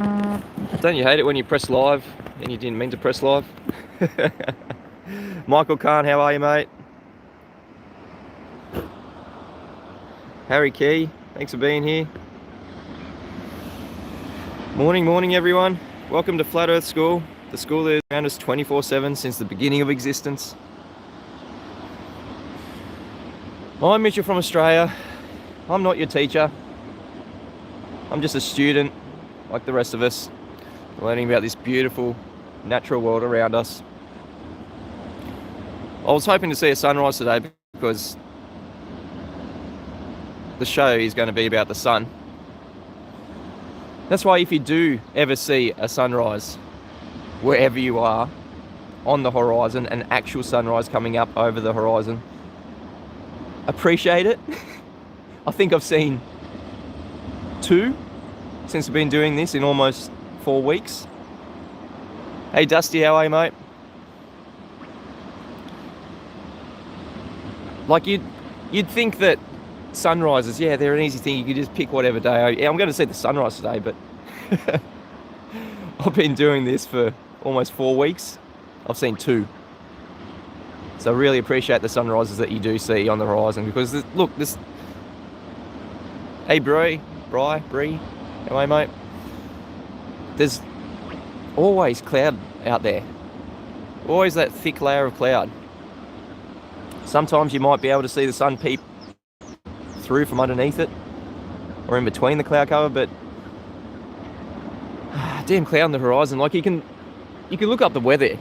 Don't you hate it when you press live and you didn't mean to press live? Michael Khan, how are you, mate? Harry Key, thanks for being here. Morning, everyone. Welcome to Flat Earth School. The school is around us 24/7 since the beginning of existence. I'm Mitchell from Australia. I'm not your teacher. I'm just a student, like the rest of us, learning about this beautiful natural world around us. I was hoping to see a sunrise today because the show is going to be about the sun. That's why if you do ever see a sunrise, wherever you are, on the horizon, an actual sunrise coming up over the horizon, appreciate it. I think I've seen 2 since I've been doing this in almost 4 weeks. Hey Dusty, how are you, mate? Like you'd think that sunrises, yeah, they're an easy thing. You could just pick whatever day. Yeah, I'm going to see the sunrise today, but I've been doing this for almost 4 weeks. I've seen 2. So I really appreciate the sunrises that you do see on the horizon because look, this. Hey Bree, how are you, mate? There's always cloud out there. Always that thick layer of cloud. Sometimes you might be able to see the sun peep through from underneath it or in between the cloud cover, but damn cloud on the horizon. Like you can look up the weather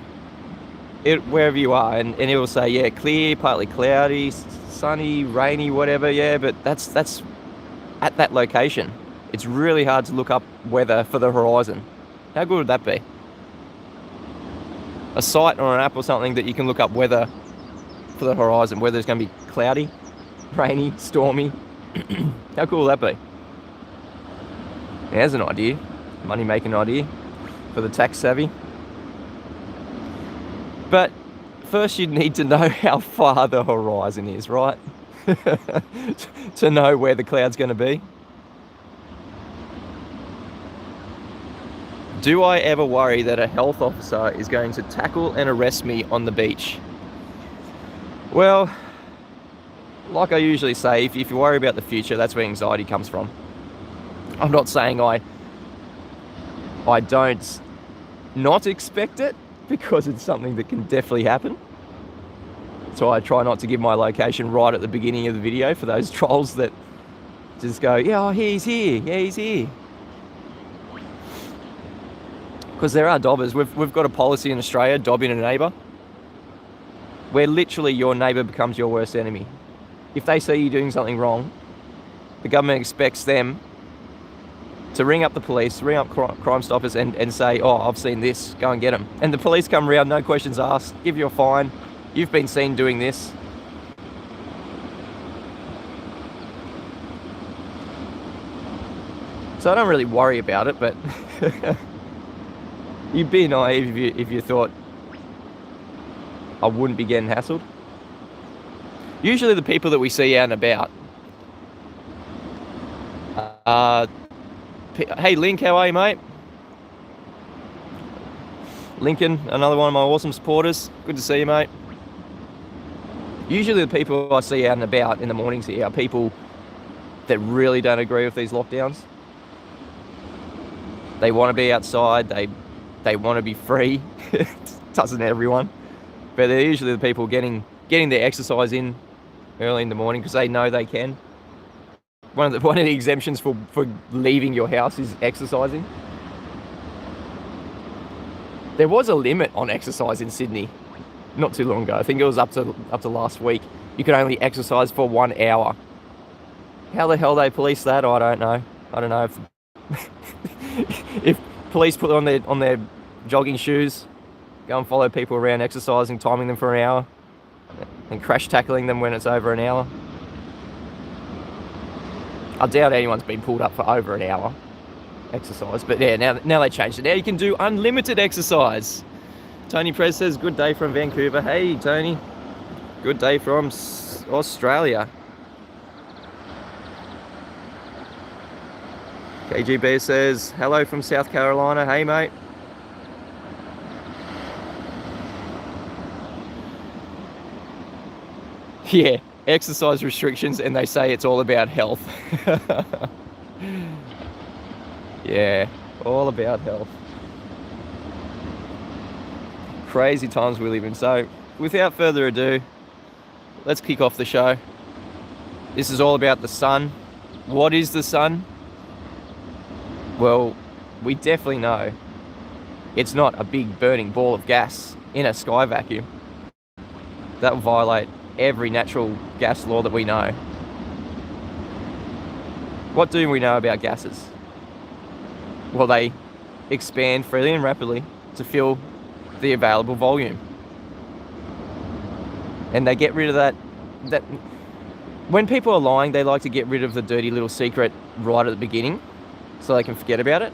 wherever you are and it will say, yeah, clear, partly cloudy, sunny, rainy, whatever, yeah, but that's at that location. It's really hard to look up weather for the horizon. How good would that be? A site or an app or something that you can look up weather for the horizon, whether it's going to be cloudy, rainy, stormy. How cool would that be? There's an idea, money-making idea for the tax savvy. But first you'd need to know how far the horizon is, right? To know where the cloud's going to be. Do I ever worry that a health officer is going to tackle and arrest me on the beach? Well, like I usually say, if you worry about the future, that's where anxiety comes from. I'm not saying I don't not expect it, because it's something that can definitely happen. So I try not to give my location right at the beginning of the video for those trolls that just go, yeah, oh, he's here, yeah, he's here. Because there are dobbers. We've got a policy in Australia, dobbing a neighbour, where literally your neighbour becomes your worst enemy. If they see you doing something wrong, the government expects them to ring up the police, ring up Crime Stoppers and say, oh, I've seen this, go and get them. And the police come around, no questions asked, give you a fine. You've been seen doing this. So I don't really worry about it, but you'd be naive if you thought I wouldn't be getting hassled. Usually the people that we see out and about, hey Link, how are you, mate? Lincoln, another one of my awesome supporters. Good to see you, mate. Usually the people I see out and about in the mornings here are people that really don't agree with these lockdowns. They want to be outside, they want to be free. Doesn't everyone? But they're usually the people getting their exercise in early in the morning because they know they can. One of the exemptions for leaving your house is exercising. There was a limit on exercise in Sydney not too long ago. I think it was up to last week. You could only exercise for 1 hour. How the hell they police that? I don't know. I don't know if police put on their jogging shoes, go and follow people around exercising, timing them for an hour, and crash tackling them when it's over an hour. I doubt anyone's been pulled up for over an hour exercise, but yeah, now they changed it. Now you can do unlimited exercise. Tony Prez says, good day from Vancouver. Hey, Tony. Good day from Australia. KGB says, hello from South Carolina. Hey, mate. Yeah, exercise restrictions, and they say it's all about health. Yeah, all about health. Crazy times we live in. So, without further ado, let's kick off the show. This is all about the sun. What is the sun? Well, we definitely know it's not a big burning ball of gas in a sky vacuum. That will violate every natural gas law that we know. What do we know about gases? Well, they expand freely and rapidly to fill the available volume. And they get rid of that when people are lying, they like to get rid of the dirty little secret right at the beginning so they can forget about it.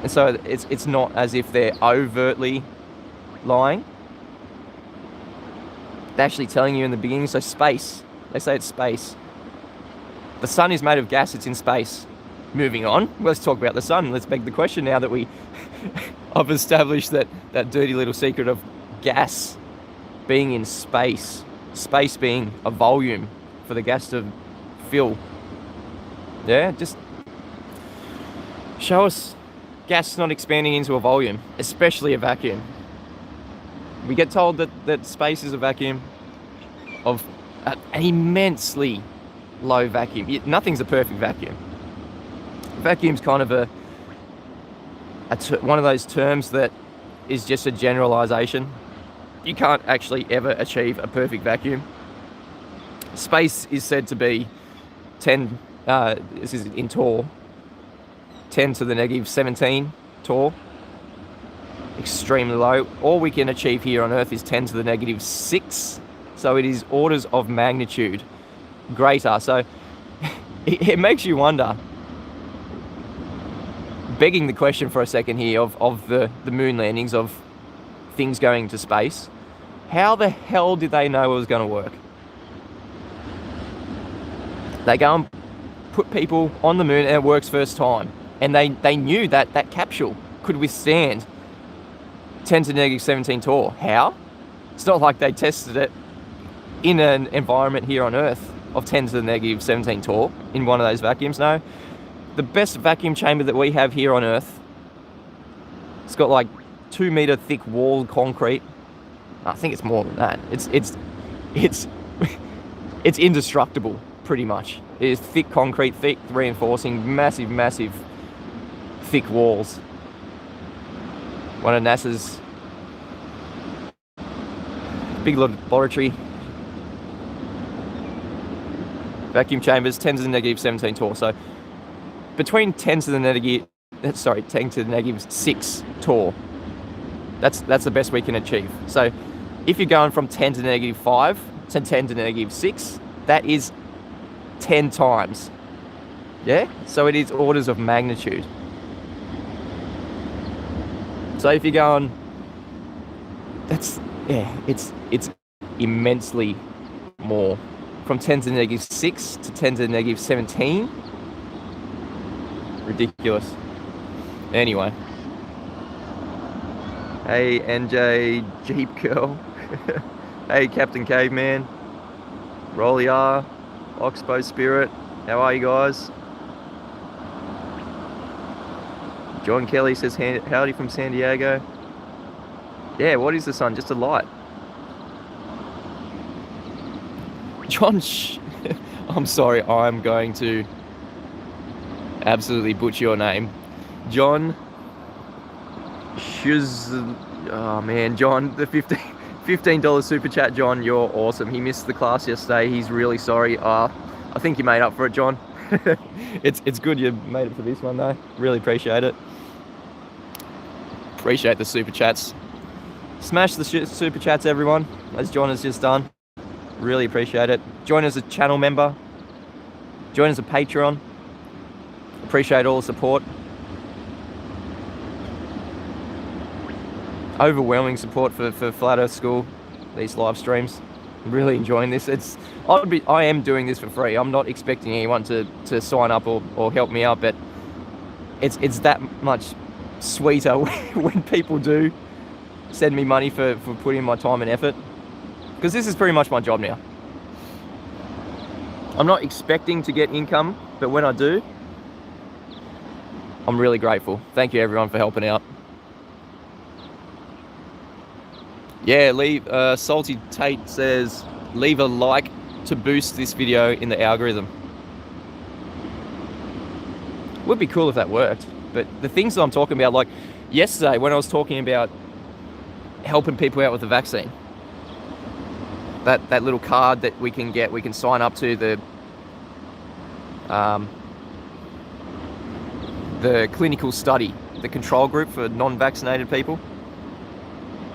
And so it's not as if they're overtly lying. They're actually telling you in the beginning. So space, they say it's space. The sun is made of gas, it's in space. Moving on, let's talk about the sun. Let's beg the question now that I've established that dirty little secret of gas being in space. Space being a volume for the gas to fill. Yeah, just show us gas not expanding into a volume, especially a vacuum. We get told that space is a vacuum of an immensely low vacuum. Nothing's a perfect vacuum. Vacuum's kind of one of those terms that is just a generalization. You can't actually ever achieve a perfect vacuum. Space is said to be 10, this is in torr, 10 to the negative 17 torr. Extremely low. All we can achieve here on Earth is 10 to the negative 6. So it is orders of magnitude greater. So it makes you wonder, begging the question for a second here of the moon landings, of things going to space, how the hell did they know it was going to work? They go and put people on the moon and it works first time. And they knew that capsule could withstand 10 to the negative 17 torr. How? It's not like they tested it in an environment here on Earth of 10 to the negative 17 torr in one of those vacuums. No. The best vacuum chamber that we have here on Earth, it's got like 2 meter thick walled concrete. I think it's more than that. It's indestructible, pretty much. It is thick concrete, thick reinforcing, massive thick walls. One of NASA's big laboratory vacuum chambers, 10 to the negative 17 torr. So between 10 to the negative 6 torr, that's the best we can achieve. So if you're going from 10 to the negative 5 to 10 to the negative 6, that is 10 times. Yeah? So it is orders of magnitude. So if you're going, it's immensely more. From 10 to the negative 6 to 10 to the negative 17. Ridiculous. Anyway. Hey, NJ Jeep Girl. Hey, Captain Caveman. Rolly R. Oxbow Spirit. How are you guys? John Kelly says howdy from San Diego. Yeah, what is the sun? Just a light. John, I'm sorry, I'm going to absolutely butcher your name. John oh man, John, the $15 super chat, John, you're awesome. He missed the class yesterday. He's really sorry. I think you made up for it, John. It's good you made it for this one though. Really appreciate it. Appreciate the super chats. Smash the super chats, everyone, as John has just done. Really appreciate it. Join as a channel member. Join as a Patron. Appreciate all the support. Overwhelming support for Flat Earth School, these live streams. I'm really enjoying this. I am doing this for free. I'm not expecting anyone to sign up or help me out, but it's that much sweeter when people do send me money for putting in my time and effort, because this is pretty much my job now. I'm not expecting to get income, but when I do, I'm really grateful. Thank you everyone for helping out. Yeah, Salty Tate says, leave a like to boost this video in the algorithm. Would be cool if that worked, but the things that I'm talking about, like yesterday when I was talking about helping people out with the vaccine, that little card that we can sign up to the clinical study, the control group for non-vaccinated people,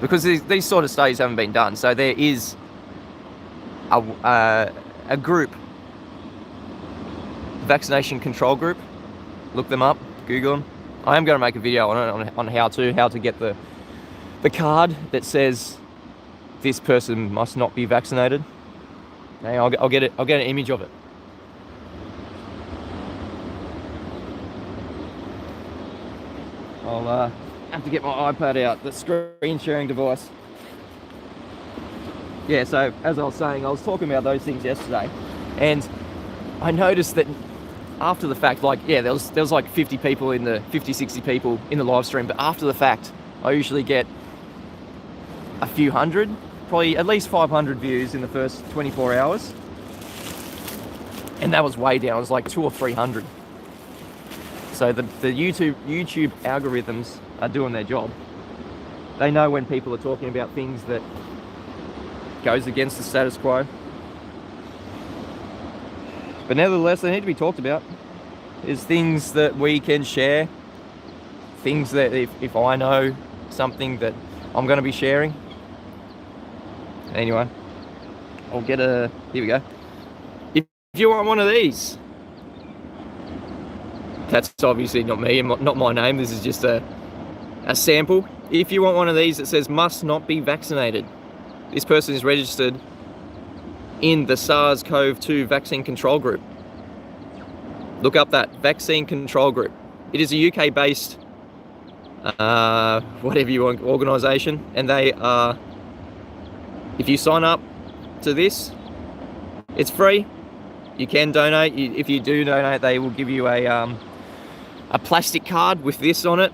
because these sort of studies haven't been done. So there is a group, vaccination control group. Look them up, Google them. I am going to make a video on how to get the card that says this person must not be vaccinated. Okay, I'll get an image of it. I'll have to get my iPad out, the screen sharing device. Yeah, so as I was saying, I was talking about those things yesterday, and I noticed that after the fact, like, yeah, there was like 60 people in the live stream, but after the fact, I usually get a few hundred, probably at least 500 views in the first 24 hours. And that was way down, it was like 200 or 300. So the YouTube algorithms are doing their job. They know when people are talking about things that goes against the status quo. But nevertheless, they need to be talked about. There's things that we can share, things that if I know something that I'm going to be sharing. Anyway, I'll get here we go. If you want one of these, that's obviously not me, not my name. This is just a sample. If you want one of these that says must not be vaccinated, this person is registered in the SARS-CoV-2 vaccine control group. Look up that vaccine control group. It is a UK-based, whatever you want, organisation, and they are. If you sign up to this, it's free. You can donate. If you do donate, they will give you a plastic card with this on it.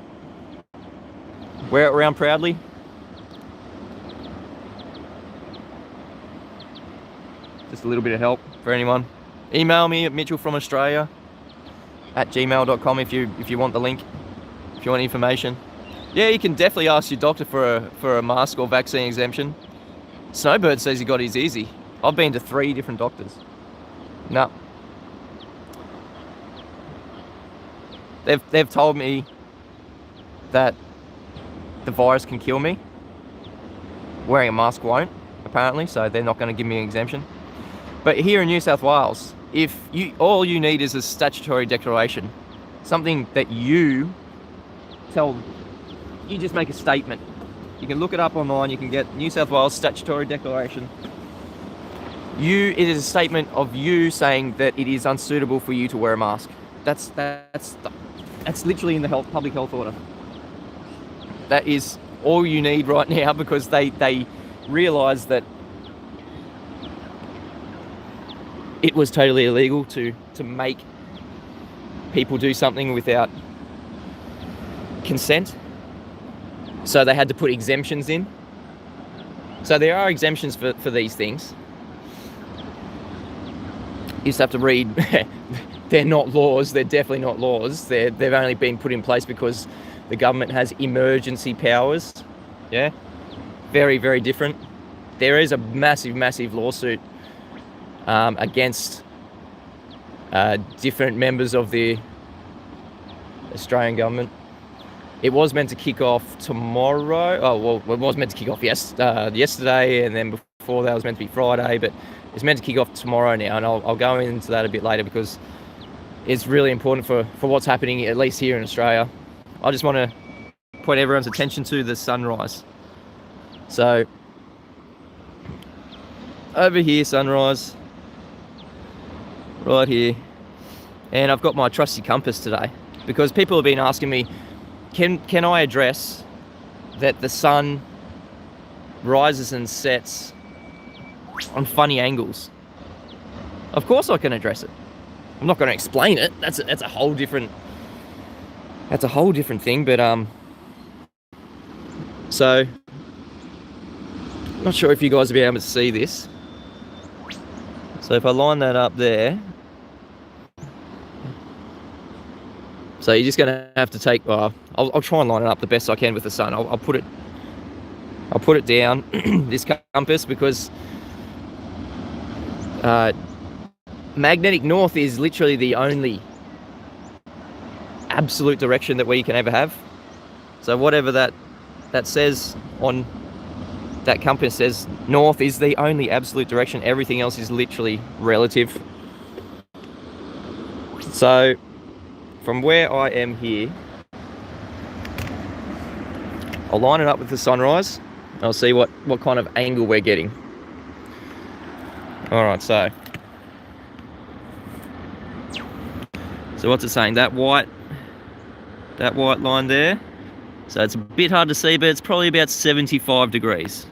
Wear it around proudly. Just a little bit of help for anyone. Email me at mitchellfromAustralia@gmail.com if you want the link, if you want information. Yeah, you can definitely ask your doctor for a mask or vaccine exemption. Snowbird says he got his easy. I've been to 3 different doctors. No. They've told me that the virus can kill me. Wearing a mask won't, apparently, so they're not going to give me an exemption. But here in New South Wales, all you need is a statutory declaration, something that you just make a statement. You can look it up online. You can get New South Wales statutory declaration. It is a statement of you saying that it is unsuitable for you to wear a mask. That's literally in the public health order. That is all you need right now, because they realise that it was totally illegal to make people do something without consent. So they had to put exemptions in. So there are exemptions for these things. You just have to read. They're not laws. They're definitely not laws. They've only been put in place because the government has emergency powers. Yeah, very, very different. There is a massive, massive lawsuit against different members of the Australian government. It was meant to kick off tomorrow. Oh, well, it was meant to kick off yesterday, and then before that was meant to be Friday, but it's meant to kick off tomorrow now, and I'll go into that a bit later because it's really important for what's happening, at least here in Australia. I just want to point everyone's attention to the sunrise. So, over here, sunrise. Right here. And I've got my trusty compass today because people have been asking me, can I address that the sun rises and sets on funny angles? Of course I can address it. I'm not going to explain it. That's a whole different thing. But so not sure if you guys will be able to see this. So if I line that up there, so you're just going to have to take. Well, I'll try and line it up the best I can with the sun. I'll put it down this compass because magnetic north is literally the only absolute direction that we can ever have. So whatever that says on that compass says, north is the only absolute direction. Everything else is literally relative. So from where I am here, I'll line it up with the sunrise. I'll see what kind of angle we're getting. All right, so what's it saying? That white line there. So it's a bit hard to see, but it's probably about 75 degrees.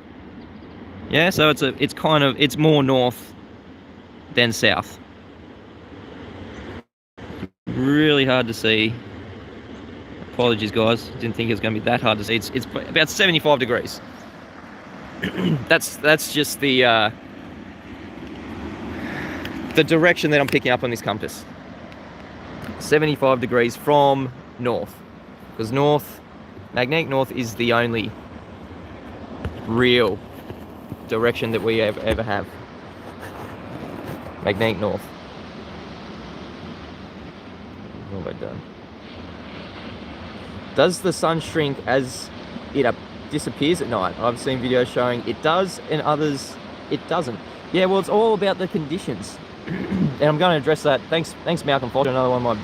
Yeah, so it's more north than south. Really hard to see. Apologies, guys. Didn't think it was going to be that hard to see. It's about 75 degrees. That's just the direction that I'm picking up on this compass. 75 degrees from north, because magnetic north is the only real direction that we ever have. Magnetic north. What have I done? Does the sun shrink as it disappears at night? I've seen videos showing it does, and others it doesn't. Yeah, well, it's all about the conditions. And I'm going to address that. Thanks Malcolm Foster, another one of my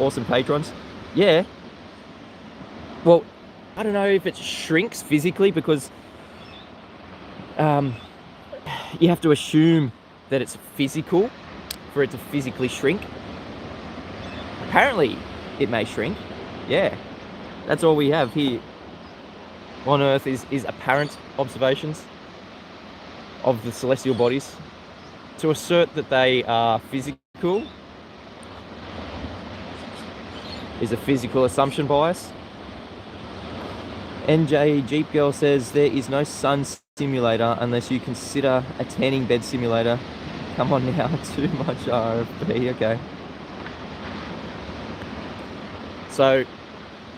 awesome patrons. Yeah. Well, I don't know if it shrinks physically, because you have to assume that it's physical for it to physically shrink. Apparently, it may shrink. Yeah. That's all we have here on Earth is apparent observations of the celestial bodies. To assert that they are physical is a physical assumption bias. NJ Jeep Girl says there is no sun simulator unless you consider a tanning bed simulator. Come on now, too much RFP. Okay. So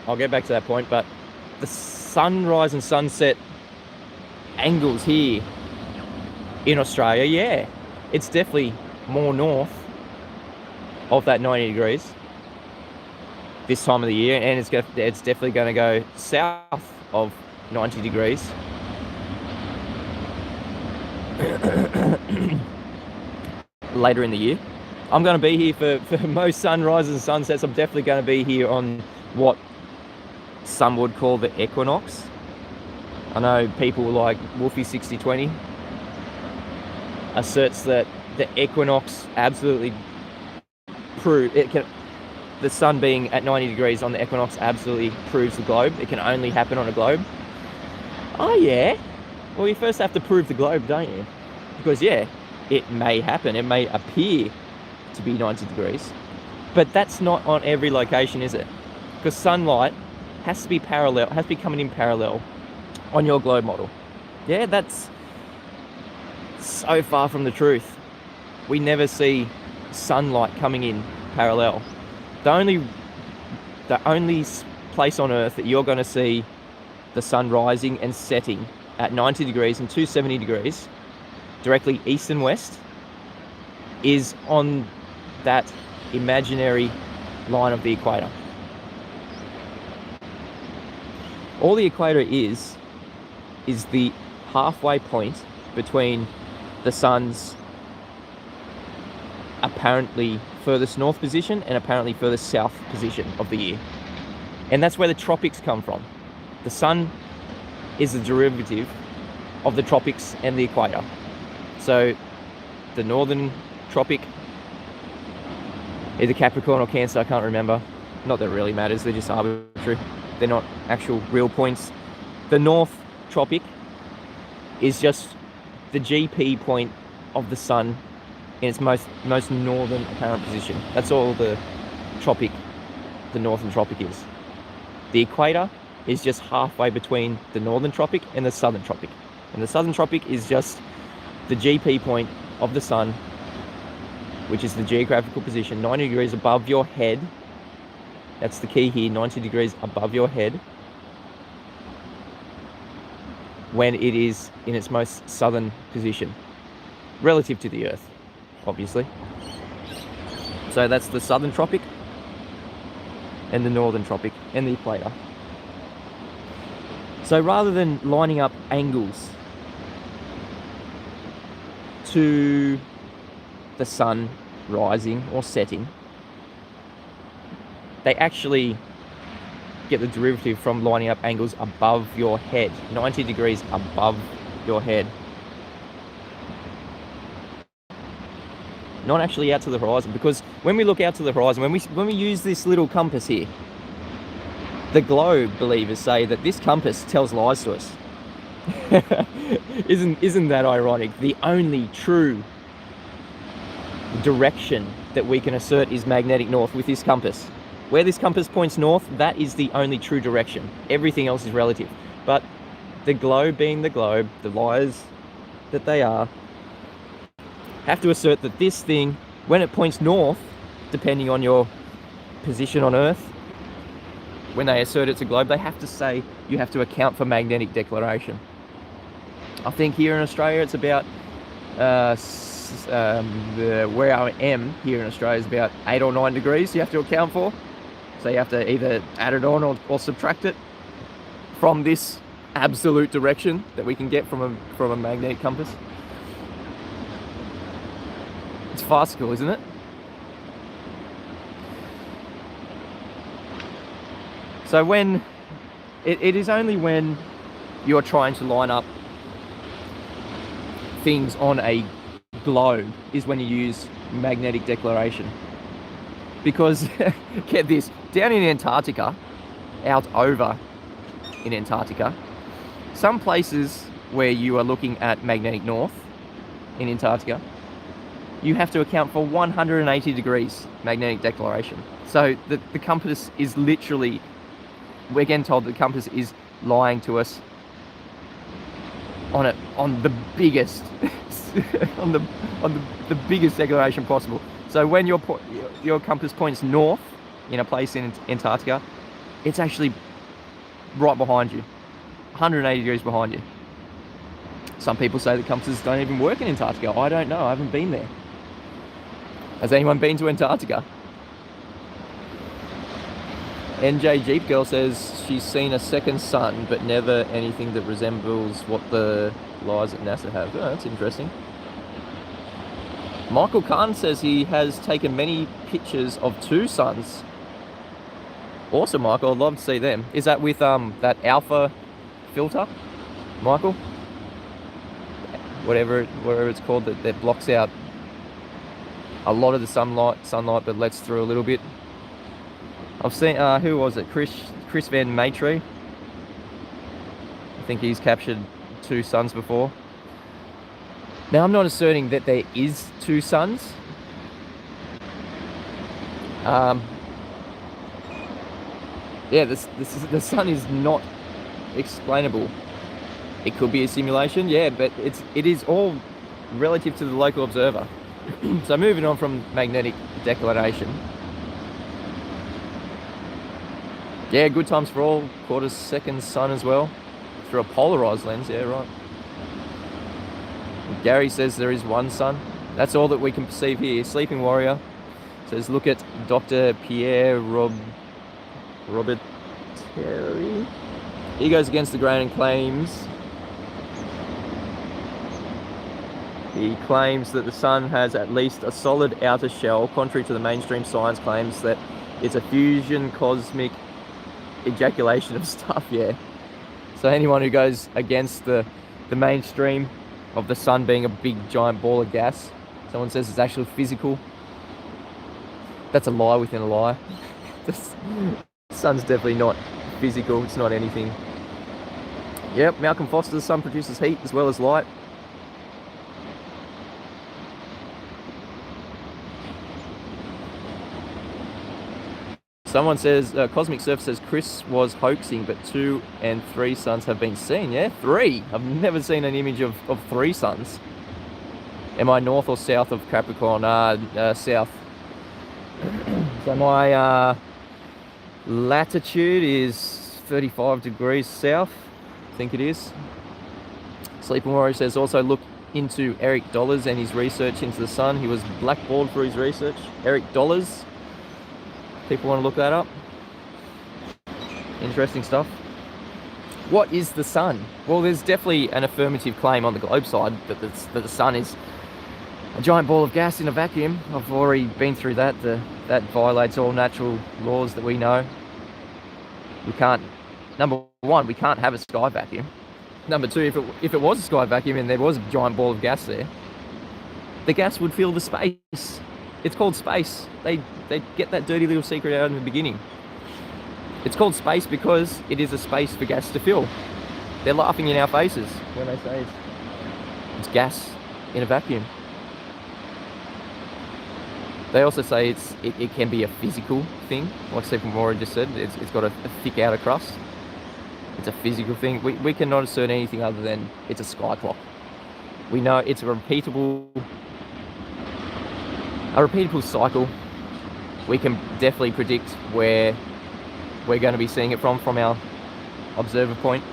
I'll get back to that point, but the sunrise and sunset angles here in Australia, yeah, it's definitely more north of that 90 degrees this time of the year, and it's definitely going to go south of 90 degrees later in the year. I'm going to be here for most sunrises and sunsets. I'm definitely going to be here on what some would call the equinox. I know people like Wolfie 6020 asserts that the equinox absolutely the sun being at 90 degrees on the equinox absolutely proves the globe. It can only happen on a globe. Oh yeah. Well, you first have to prove the globe, don't you? Because yeah, it may happen. It may appear to be 90 degrees, but that's not on every location, is it? Because sunlight has to be parallel, has to be coming in parallel on your globe model. Yeah, that's so far from the truth. We never see sunlight coming in parallel. The only place on Earth that you're going to see the sun rising and setting at 90 degrees and 270 degrees directly east and west is on that imaginary line of the equator. All the equator is the halfway point between the sun's apparently furthest north position and apparently furthest south position of the year. And that's where the tropics come from. The sun is a derivative of the tropics and the equator. So the northern tropic, either Capricorn or Cancer, I can't remember. Not that it really matters, they're just arbitrary. They're not actual real points. The north tropic is just the GP point of the sun in its most northern apparent position. That's all the northern tropic is. The equator is just halfway between the northern tropic and the southern tropic. And the southern tropic is just the GP point of the sun, which is the geographical position, 90 degrees above your head. That's the key here, 90 degrees above your head, when it is in its most southern position, relative to the Earth, obviously. So that's the southern tropic and the northern tropic and the equator. So rather than lining up angles to the sun rising or setting, they actually get the derivative from lining up angles above your head, 90 degrees above your head. Not actually out to the horizon, because when we look out to the horizon, when we use this little compass here, the globe believers say that this compass tells lies to us. Isn't that ironic? The only true direction that we can assert is magnetic north with this compass. Where this compass points north, that is the only true direction. Everything else is relative. But the globe being the globe, the liars that they are, have to assert that this thing, when it points north, depending on your position on Earth, when they assert it's a globe, they have to say you have to account for magnetic declaration. I think here in Australia it's about, where I am here in Australia is about 8 or 9 degrees you have to account for. So you have to either add it on or subtract it from this absolute direction that we can get from a magnetic compass. It's farcical, isn't it? So when it is only when you're trying to line up things on a globe is when you use magnetic declaration. Because get this, down in Antarctica, out over in Antarctica, some places where you are looking at magnetic north in Antarctica, you have to account for 180 degrees magnetic declaration. So the compass is literally, we're getting told the compass is lying to us on the biggest on the biggest declaration possible. So when your compass points north in a place in Antarctica, it's actually right behind you, 180 degrees behind you. Some people say that compasses don't even work in Antarctica. I don't know, I haven't been there. Has anyone been to Antarctica? NJ Jeep Girl says she's seen a second sun, but never anything that resembles what the lies at NASA have. Oh, that's interesting. Michael Kahn says he has taken many pictures of 2 suns. Awesome, Michael. I'd love to see them. Is that with that alpha filter, Michael? Whatever it's called, that blocks out a lot of the sunlight, but lets through a little bit. I've seen, who was it? Chris Van Maitre. I think he's captured 2 suns before. Now, I'm not asserting that there is 2 suns. Yeah, the sun is not explainable. It could be a simulation, yeah, but it is all relative to the local observer. So moving on from magnetic declaration. Yeah, good times for all. Caught a second sun as well. Through a polarized lens, yeah, right. Gary says there is 1 sun. That's all that we can perceive here. Sleeping Warrior says, look at Dr. Pierre Robert Terry. He goes against the grain and claims that the sun has at least a solid outer shell, contrary to the mainstream science claims that it's a fusion cosmic ejaculation of stuff. Yeah, so anyone who goes against the mainstream of the sun being a big giant ball of gas. Someone says it's actually physical. That's a lie within a lie. The sun's definitely not physical. It's not anything. Yep, Malcolm Foster, the sun produces heat as well as light. Someone says, Cosmic Surf says Chris was hoaxing, but 2 and 3 suns have been seen. Yeah, 3. I've never seen an image of 3 suns. Am I north or south of Capricorn? South. So my latitude is 35 degrees south. I think it is. Sleeping Warrior says, also look into Eric Dollars and his research into the sun. He was blackballed for his research. Eric Dollars. People want to look that up. Interesting stuff. What is the sun? Well, there's definitely an affirmative claim on the globe side that the sun is a giant ball of gas in a vacuum. I've already been through that. That violates all natural laws that we know. We can't, number one, we can't have a sky vacuum. Number two, if it was a sky vacuum and there was a giant ball of gas there, the gas would fill the space. It's called space. They get that dirty little secret out in the beginning. It's called space because it is a space for gas to fill. They're laughing in our faces when they say it's gas in a vacuum. They also say it can be a physical thing, like Stephen Moore just said. It's got a thick outer crust. It's a physical thing. We cannot assert anything other than it's a sky clock. We know it's a repeatable cycle. We can definitely predict where we're going to be seeing it from our observer point.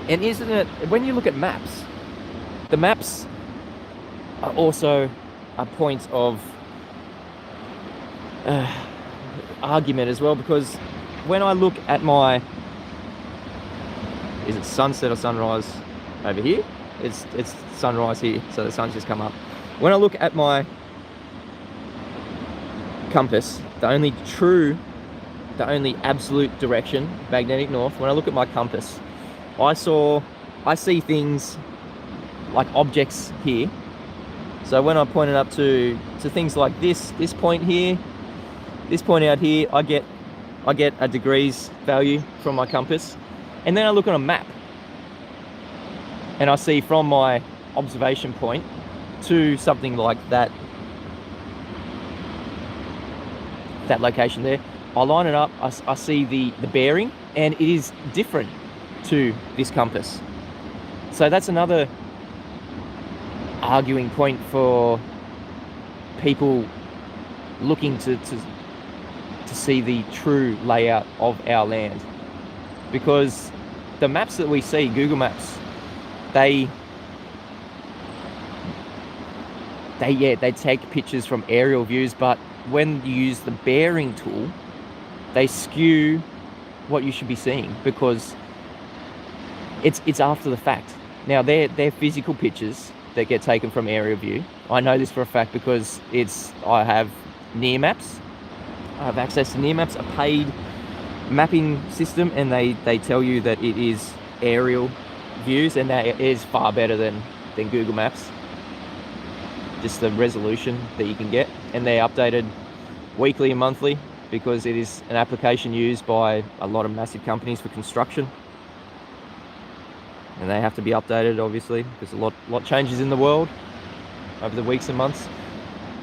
And isn't it, when you look at maps, the maps are also a point of argument as well, because when I look at my, is it sunset or sunrise over here? It's sunrise here, so the sun's just come up. When I look at my compass, the only absolute direction, magnetic north, when I look at my compass, I see things like objects here. So when I point it up to things like this point here, this point out here, I get a degrees value from my compass. And then I look on a map and I see from my observation point to something like that location there, I line it up, I see the bearing, and it is different to this compass. So that's another arguing point for people looking to see the true layout of our land, because the maps that we see, Google Maps, they take pictures from aerial views, but when you use the bearing tool, they skew what you should be seeing, because it's after the fact. Now they're physical pictures that get taken from aerial view. I know this for a fact because I have near maps. I have access to near maps, a paid mapping system, and they tell you that it is aerial views, and that is far better than Google Maps. Just the resolution that you can get, and they're updated weekly and monthly because it is an application used by a lot of massive companies for construction, and they have to be updated obviously because a lot changes in the world over the weeks and months.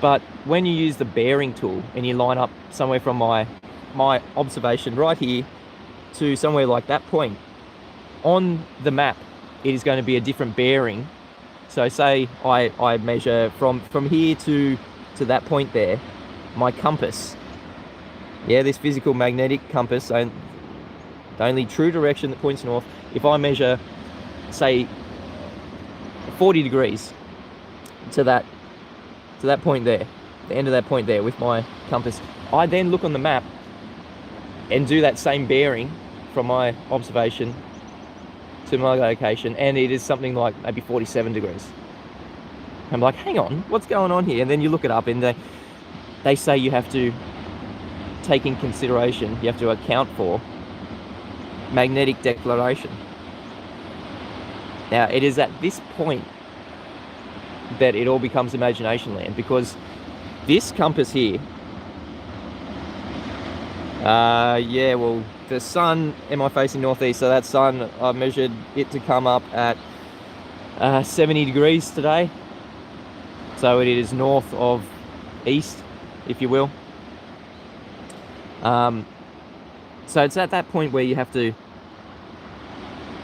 But when you use the bearing tool and you line up somewhere from my observation right here to somewhere like that point, on the map it is going to be a different bearing. So say I measure from here to that point there, my compass, this physical magnetic compass, the only true direction that points north, if I measure, say, 40 degrees to that point there, the end of that point there with my compass, I then look on the map and do that same bearing from my observation to my location, and it is something like maybe 47 degrees. I'm like, hang on, what's going on here? And then you look it up, and they say you have to take in consideration, you have to account for magnetic declination. Now, it is at this point that it all becomes imagination land, because this compass here, yeah, well, the sun, am I facing northeast? So that sun, I measured it to come up at 70 degrees today. So it is north of east, if you will. So it's at that point where you have to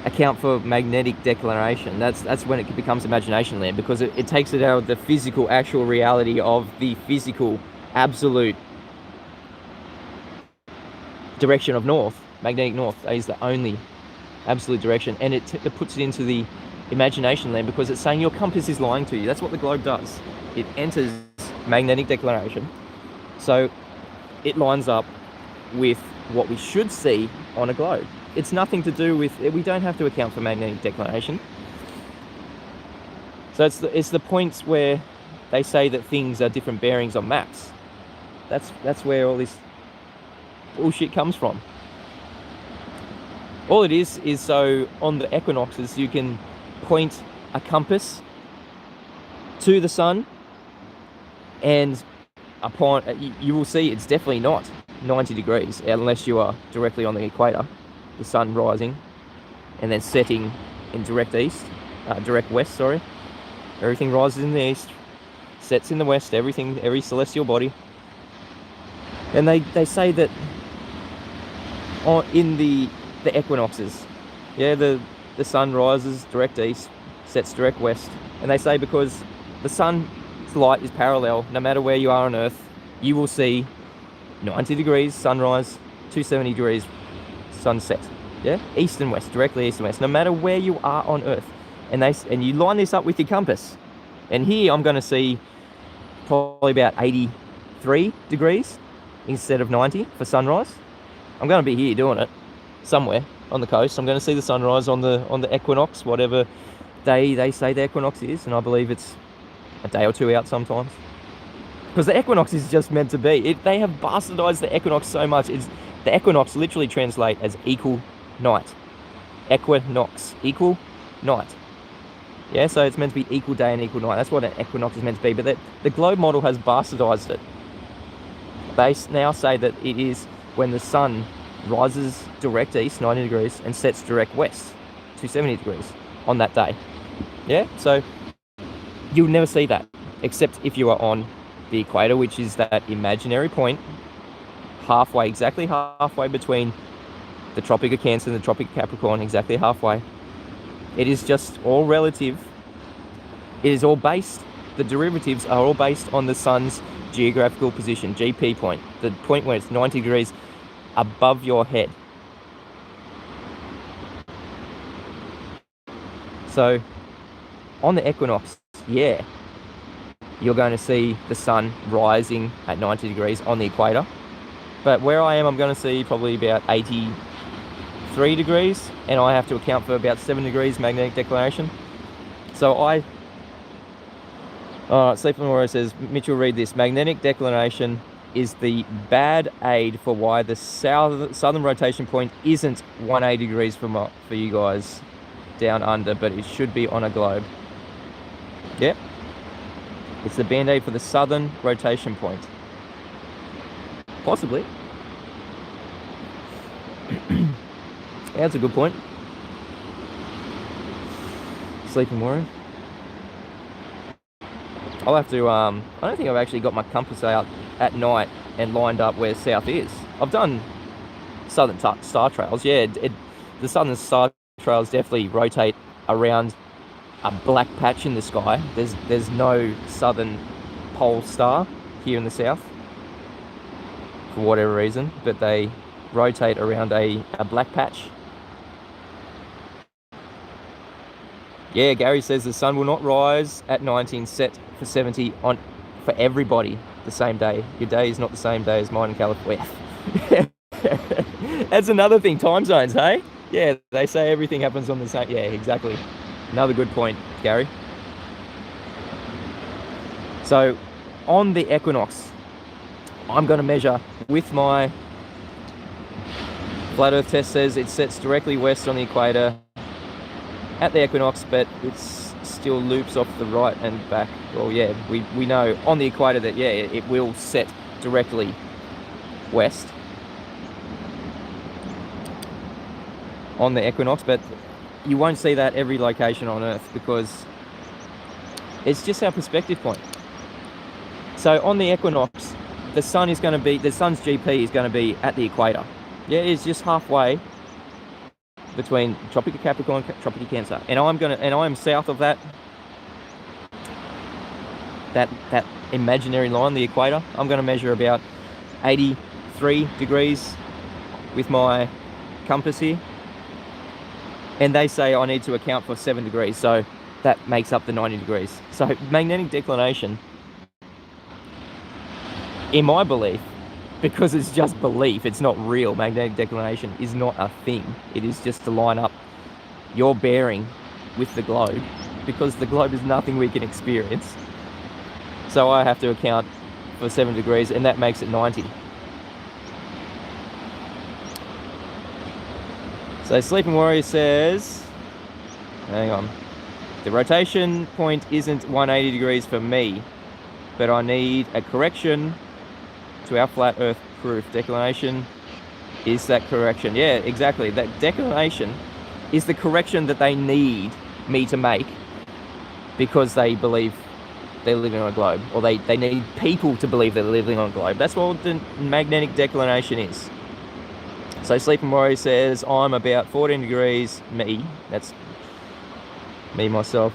account for magnetic declination. That's when it becomes imagination land, because it takes it out of the physical, actual reality of the physical, absolute direction of north. Magnetic north is the only absolute direction, and it puts it into the imagination land, because it's saying your compass is lying to you. That's what the globe does. It enters magnetic declination, so it lines up with what we should see on a globe. It's nothing to do with, we don't have to account for magnetic declination. So it's the points where they say that things are different bearings on maps. That's where all this bullshit comes from. All it is so on the equinoxes you can point a compass to the sun, and upon you will see it's definitely not 90 degrees unless you are directly on the equator. The sun rising and then setting in direct west, sorry. Everything rises in the east, sets in the west, every celestial body. And they say that in the equinoxes, yeah, the sun rises direct east, sets direct west. And they say because the sun's light is parallel, no matter where you are on Earth, you will see 90 degrees sunrise, 270 degrees sunset. Yeah, east and west, directly east and west, no matter where you are on Earth. And you line this up with your compass. And here I'm going to see probably about 83 degrees instead of 90 for sunrise. I'm going to be here doing it somewhere on the coast. I'm going to see the sunrise on the equinox, whatever day they say the equinox is, and I believe it's a day or two out sometimes. Because the equinox is just meant to be. They have bastardized the equinox so much. The equinox literally translate as equal night. Equinox, equal night. Yeah, so it's meant to be equal day and equal night. That's what an equinox is meant to be. But the globe model has bastardized it. They now say that it is when the sun rises direct east, 90 degrees, and sets direct west, 270 degrees, on that day. Yeah, so you'll never see that, except if you are on the equator, which is that imaginary point exactly halfway between the Tropic of Cancer and the Tropic of Capricorn, exactly halfway. It is just all relative. It is all based, the derivatives are all based on the sun's geographical position, GP point, the point where it's 90 degrees above your head. So on the equinox, yeah, you're going to see the sun rising at 90 degrees on the equator. But where I am, I'm going to see probably about 83 degrees, and I have to account for about 7 degrees magnetic declination. So Sleeping Warrior says, Mitchell, read this. Magnetic declination is the bad aid for why the southern rotation point isn't 180 degrees for you guys down under, but it should be on a globe. Yep. It's the band-aid for the southern rotation point. Possibly. Yeah, that's a good point. Sleeping Warrior. I'll have to, I don't think I've actually got my compass out at night and lined up where south is. I've done southern star trails. Yeah, the southern star trails definitely rotate around a black patch in the sky. There's no southern pole star here in the south for whatever reason, but they rotate around a black patch. Yeah, Gary says the sun will not rise at 90 and set for 70 for everybody the same day. Your day is not the same day as mine in California. That's another thing, time zones, hey? Yeah, they say everything happens on the same. Yeah, exactly. Another good point, Gary. So, on the equinox, I'm going to measure with my Flat Earth test says it sets directly west on the equator. at the equinox, but it's still loops off the right and back. Well, yeah, we know on the equator that, yeah, it will set directly west on the equinox, but you won't see that every location on Earth because it's just our perspective point. So on the equinox, the sun's GP is going to be at the equator. Yeah, it's just halfway between Tropic of Capricorn and Tropic of Cancer, and I'm south of that imaginary line, the equator. I'm going to measure about 83 degrees with my compass here, and they say I need to account for 7 degrees, so that makes up the 90 degrees. So magnetic declination, in my belief, because it's just belief, it's not real, magnetic declination is not a thing. It is just to line up your bearing with the globe, because the globe is nothing we can experience. So I have to account for 7 degrees, and that makes it 90. So Sleeping Warrior says, hang on, the rotation point isn't 180 degrees for me, but I need a correction to our flat earth proof. Declination is that correction. Yeah, exactly. That declination is the correction that they need me to make because they believe they're living on a globe, or they need people to believe they're living on a globe. That's what the magnetic declination is. So Sleeping Warrior says, I'm about 14 degrees, that's me, myself.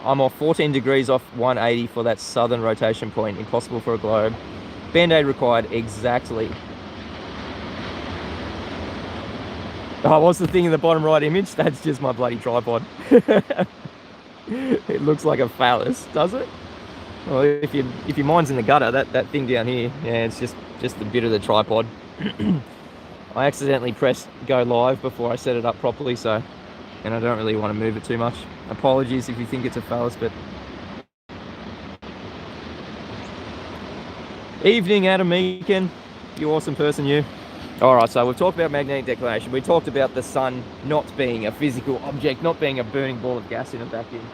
I'm off 14 degrees off 180 for that southern rotation point. Impossible for a globe. Band-aid required, exactly. Oh, what's the thing in the bottom right image? That's just my bloody tripod. It looks like a phallus, does it? Well, if your mind's in the gutter, that thing down here, yeah, it's just the bit of the tripod. I accidentally pressed go live before I set it up properly, so, and I don't really want to move it too much. Apologies if you think it's a phallus, but evening, Adam Meakin, you awesome person, you. All right, so we've talked about magnetic declination. We talked about the sun not being a physical object, not being a burning ball of gas in a vacuum.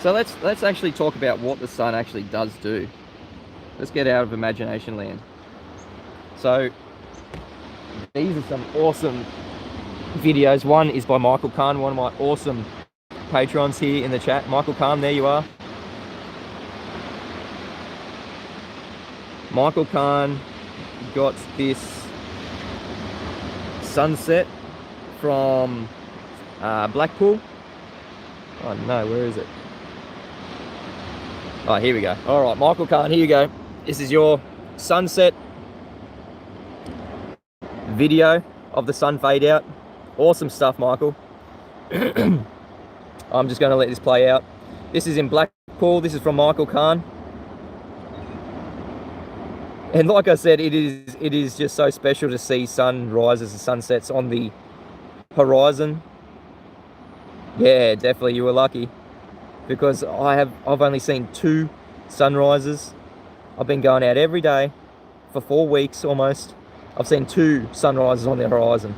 So let's actually talk about what the sun actually does do. Let's get out of imagination land. So these are some awesome videos. One is by Michael Kahn, one of my awesome patrons here in the chat. Michael Kahn, there you are. Michael Kahn got this sunset from Blackpool. Oh no, where is it? Oh, here we go. All right, Michael Kahn, here you go. This is your sunset video of the sun fade out. Awesome stuff, Michael. I'm just going to let this play out. This is in Blackpool. This is from Michael Kahn. And like I said, it is just so special to see sunrises and sunsets on the horizon. Yeah, definitely, you were lucky, because I've only seen 2 sunrises. I've been going out every day for 4 weeks almost. I've seen 2 sunrises on the horizon.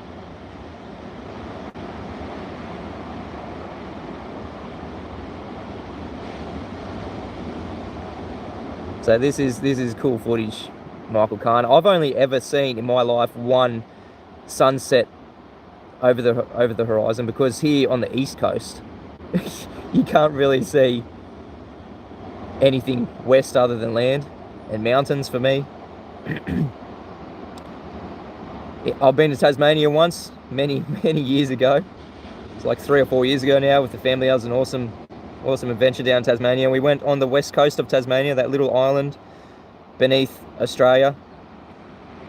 So this is cool footage, Michael Kahn. I've only ever seen in my life 1 sunset over the horizon, because here on the east coast you can't really see anything west other than land and mountains for me. I've been to Tasmania once, many years ago. It's like 3 or 4 years ago now with the family. It was an awesome adventure down Tasmania. We went on the west coast of Tasmania, that little island beneath Australia,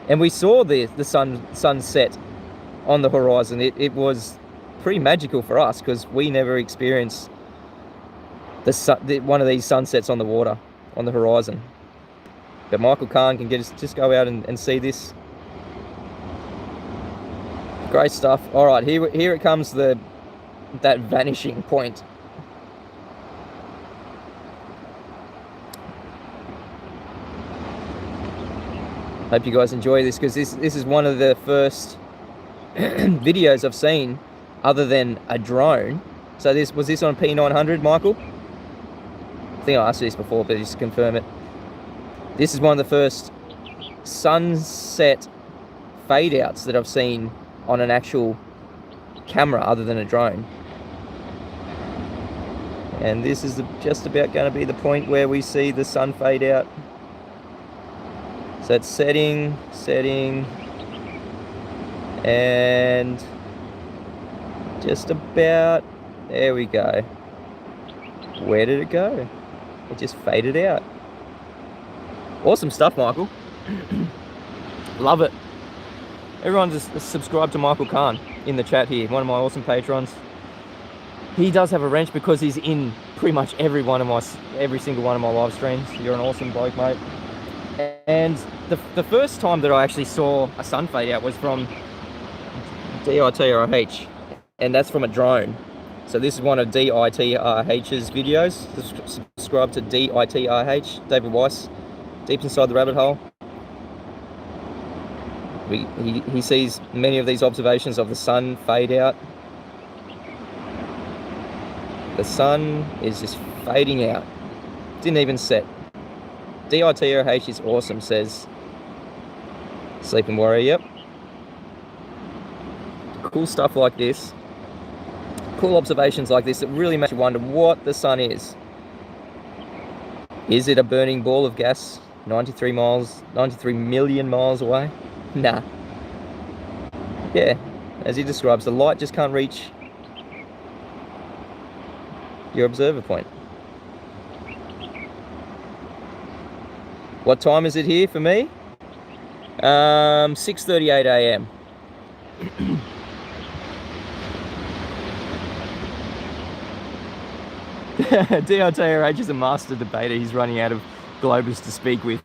and we saw the sunset on the horizon. It was pretty magical for us, because we never experienced one of these sunsets on the water, on the horizon. But Michael Kahn can just go out and see this. Great stuff. All right, here it comes, that vanishing point. Hope you guys enjoy this, because this is one of the first videos I've seen other than a drone. So was this on P900, Michael? I think I asked you this before, but just to confirm it. This is one of the first sunset fade outs that I've seen on an actual camera other than a drone. And this is just about going to be the point where we see the sun fade out. So it's setting, and just about, there we go. Where did it go? It just faded out. Awesome stuff, Michael. Love it. Everyone just subscribe to Michael Khan in the chat here, one of my awesome patrons. He does have a wrench because he's in pretty much every single one of my live streams. You're an awesome bloke, mate. And the first time that I actually saw a sun fade out was from DITRH, and that's from a drone. So this is one of DITRH's videos. Subscribe to DITRH, David Weiss, deep inside the rabbit hole. He sees many of these observations of the sun fade out. The sun is just fading out. Didn't even set. DITRH is awesome, says Sleeping Warrior. Yep. Cool stuff like this. Cool observations like this that really make you wonder what the sun is. Is it a burning ball of gas 93 million miles away? Nah. Yeah, as he describes, the light just can't reach your observer point. What time is it here for me? 6:38 a.m. DITRH is a master debater. He's running out of Globers to speak with.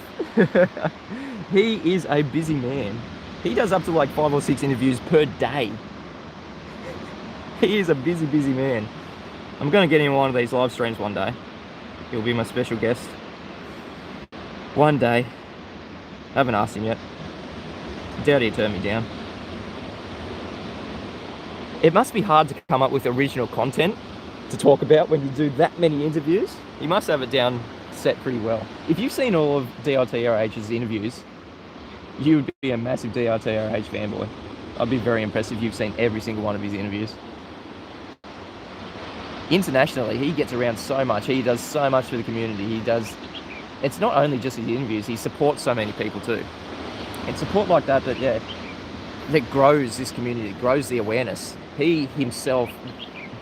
He is a busy man. He does up to like 5 or 6 interviews per day. He is a busy man. I'm going to get him on one of these live streams one day. He'll be my special guest. One day. I haven't asked him yet. Doubt he'd turn me down. It must be hard to come up with original content to talk about when you do that many interviews. You must have it down set pretty well. If you've seen all of DITRH's interviews, you would be a massive DITRH fanboy. I'd be very impressed if you've seen every single one of his interviews. Internationally, he gets around so much. He does so much for the community. It's not only just his interviews, he supports so many people too. And support like that that grows this community, grows the awareness. He himself,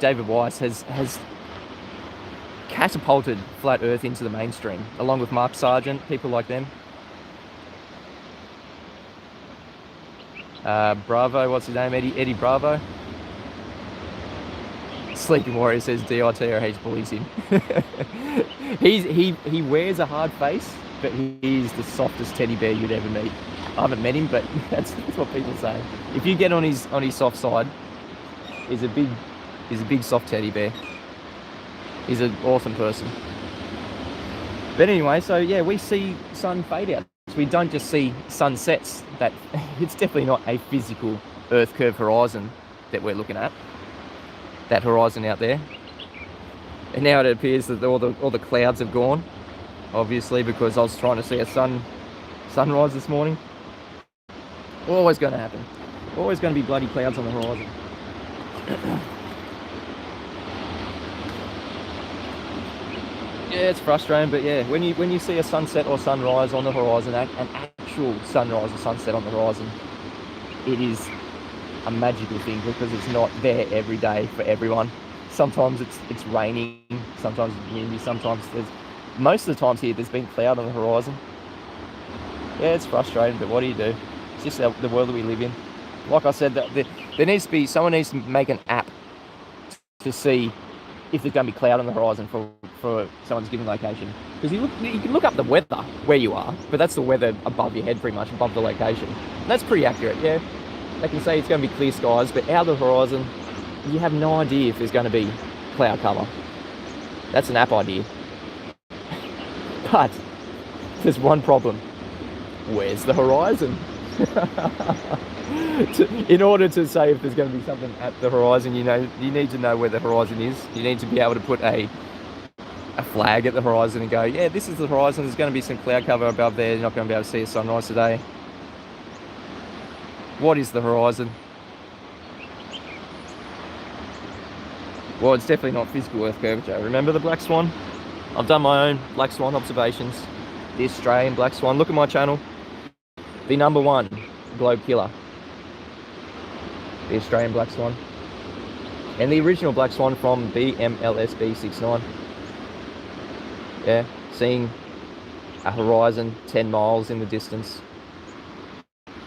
David Weiss, has catapulted Flat Earth into the mainstream, along with Mark Sargent, people like them. Bravo, what's his name? Eddie Bravo. Sleeping Warrior says DITRH bullies him. He wears a hard face, but he's the softest teddy bear you'd ever meet. I haven't met him, but that's what people say. If you get on his soft side, he's a big soft teddy bear. He's an awesome person. But anyway, so yeah, we see sun fade out. We don't just see sunsets. That it's definitely not a physical Earth curve horizon that we're looking at. That horizon out there. And now it appears that all the clouds have gone, obviously, because I was trying to see a sunrise this morning. Always going to happen. Always going to be bloody clouds on the horizon. Yeah, it's frustrating, but yeah, when you see a sunset or sunrise on the horizon, an actual sunrise or sunset on the horizon, it is a magical thing because it's not there every day for everyone. Sometimes it's raining, sometimes it's windy, sometimes most of the times here there's been cloud on the horizon. Yeah, it's frustrating, but what do you do? It's just the world that we live in. Like I said, someone needs to make an app to see if there's going to be cloud on the horizon for someone's given location. Because you can look up the weather where you are, but that's the weather above your head pretty much, above the location. And that's pretty accurate, yeah. They can say it's going to be clear skies, but out of the horizon, you have no idea if there's going to be cloud cover. That's an app idea. But there's one problem. Where's the horizon? In order to say if there's going to be something at the horizon, you need to know where the horizon is. You need to be able to put a flag at the horizon and go, yeah, this is the horizon. There's going to be some cloud cover above there. You're not going to be able to see a sunrise today. What is the horizon? Well, it's definitely not physical Earth curvature. Remember the black swan? I've done my own black swan observations. The Australian black swan. Look at my channel. The #1 globe killer. The Australian black swan. And the original black swan from BMLSB 69. Yeah, seeing a horizon 10 miles in the distance.